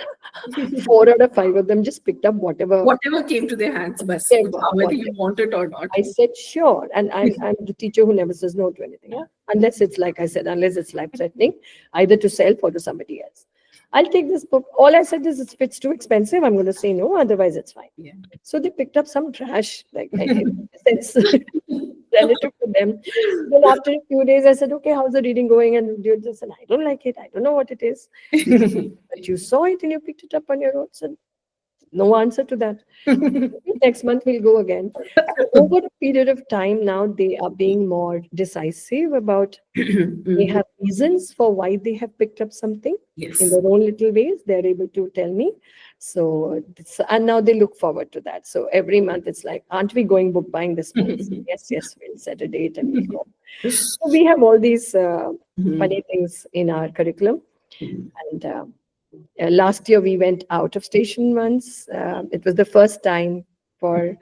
4 out of 5 of them just picked up whatever, Whatever came to their hands, but whether you whatever. want it or not. I said sure, and I'm the teacher who never says no to anything, yeah? Unless it's like I said, unless it's life threatening, either to self or to somebody else. I'll take this book. All I said is if it's too expensive, I'm going to say no. Otherwise, it's fine. Yeah. So they picked up some trash, like sense relative to them. Then after a few days, I said, "Okay, how's the reading going?" And they just said, "I don't like it. I don't know what it is." But you saw it and you picked it up on your own. So No answer to that. Next month we'll go again. So over a period of time now, they are being more decisive about, they have reasons for why they have picked up something in Yes. their own little ways. They're able to tell me. So, and now they look forward to that. So every month it's like, aren't we going book buying this month? Yes, yes, we'll set a date and we'll go. So we have all these funny things in our curriculum. And last year we went out of station once. It was the first time for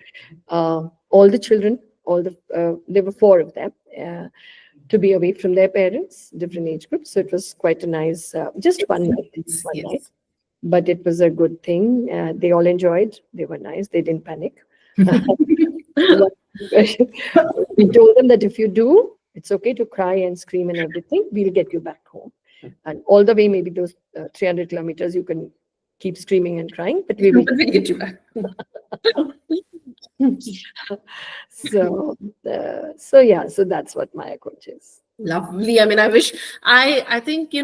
all the children, there were four of them, to be away from their parents, different age groups. So it was quite a nice, just one night, one night. Yes. But it was a good thing. They all enjoyed. They were nice. They didn't panic. We told them that if you do, it's okay to cry and scream and everything. We'll get you back home. And all the way, maybe those 300 kilometers, you can keep screaming and crying, but we will We'll get you back. So yeah, so that's what Mayakunj is. Lovely. I mean, I think,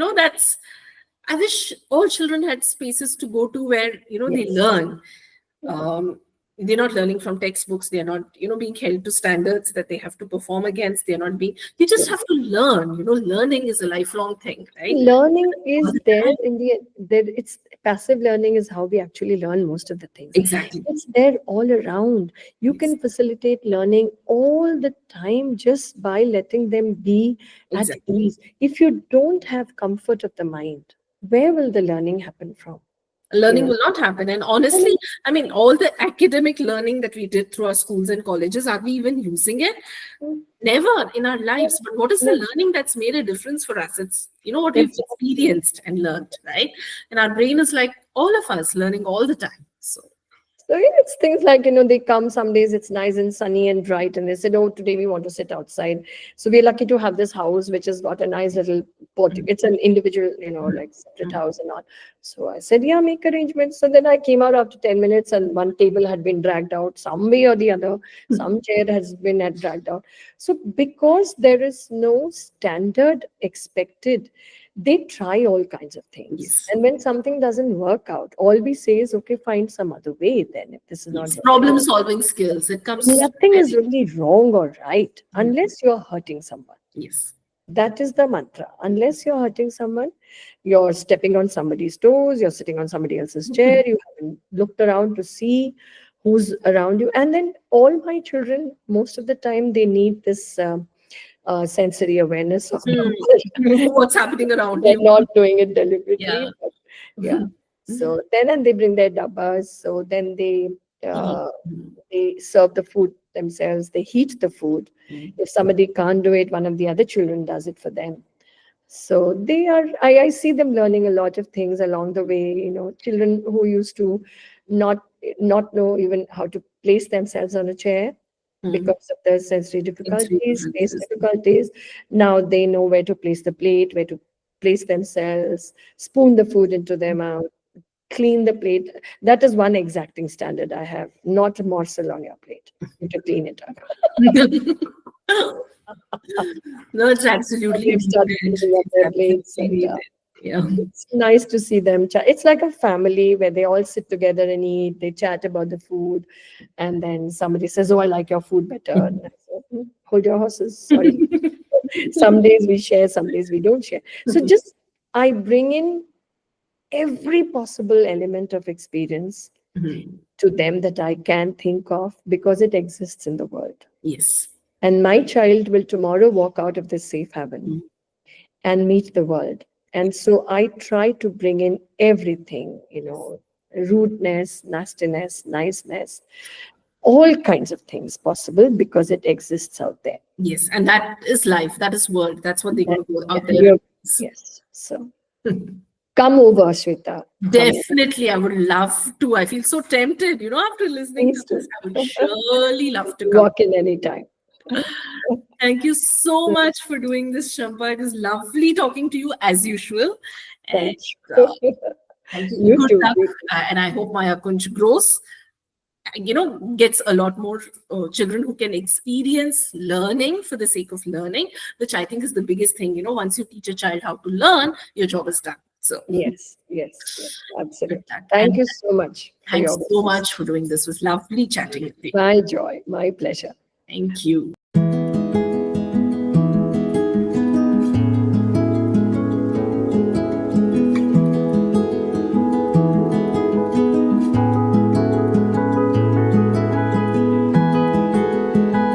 I wish all children had spaces to go to where, they Yes. learn. They're not learning from textbooks. They're not, being held to standards that they have to perform against. They just have to learn. Learning is a lifelong thing, right? Learning is there in it's passive learning is how we actually learn most of the things. Exactly. It's there all around. You can facilitate learning all the time just by letting them be Exactly. at ease. If you don't have comfort of the mind, where will the learning happen from? Learning will not happen. And honestly, I mean, all the academic learning that we did through our schools and colleges, are we even using it? Never in our lives. But what is the learning that's made a difference for us? It's, what we've experienced and learned, right? And our brain is like all of us learning all the time. So yeah, it's things like, they come some days, it's nice and sunny and bright, and they said, oh, today we want to sit outside. So we're lucky to have this house, which has got a nice little portico. It's an individual, like separate house and all. So I said, yeah, make arrangements. So then I came out after 10 minutes and one table had been dragged out some way or the other. Some chair has been dragged out. So because there is no standard expected, they try all kinds of things. Yes. And when something doesn't work out, all we say is, okay, find some other way then. If this is not problem solving skills, it comes. Nothing is really wrong or right unless you're hurting someone. Yes. That is the mantra. Unless you're hurting someone, you're stepping on somebody's toes, you're sitting on somebody else's chair, you haven't looked around to see who's around you. And then all my children, most of the time, they need this sensory awareness of what's happening around They're you. not doing it deliberately. Yeah. But yeah. So then, and they bring their dabbas. So then they serve the food themselves. They heat the food. If somebody can't do it, one of the other children does it for them. So they are. I see them learning a lot of things along the way. Children who used to not know even how to place themselves on a chair because of the sensory difficulties, taste difficulties. Now they know where to place the plate, where to place themselves, spoon the food into their mouth, clean the plate. That is one exacting standard I have. Not a morsel on your plate. You have to clean it up. No, it's absolutely They start cleaning up their plates. And, yeah. it's nice to see them chat. It's like a family where they all sit together and eat. They chat about the food, and then somebody says, "Oh, I like your food better." And I say, hold your horses. Sorry. Some days we share, some days we don't share. So just I bring in every possible element of experience to them that I can think of because it exists in the world. Yes. And my child will tomorrow walk out of this safe haven and meet the world. And so I try to bring in everything, rudeness, nastiness, niceness, all kinds of things possible because it exists out there. Yes. And that is life. That is world. That's what they're going to go out there. Yes. So come over, Shweta. Definitely. I would love to. I feel so tempted, after listening to this. I would surely love to come. Walk in anytime. Thank you so much for doing this, Champa. It is lovely talking to you as usual. Thank you. You too. And I hope Mayakunj grows, gets a lot more children who can experience learning for the sake of learning, which I think is the biggest thing. Once you teach a child how to learn, your job is done. So Yes, with absolutely. that, Thank and you so much for thanks your so business. much for doing this. It was lovely chatting with you. My joy, my pleasure. Thank you.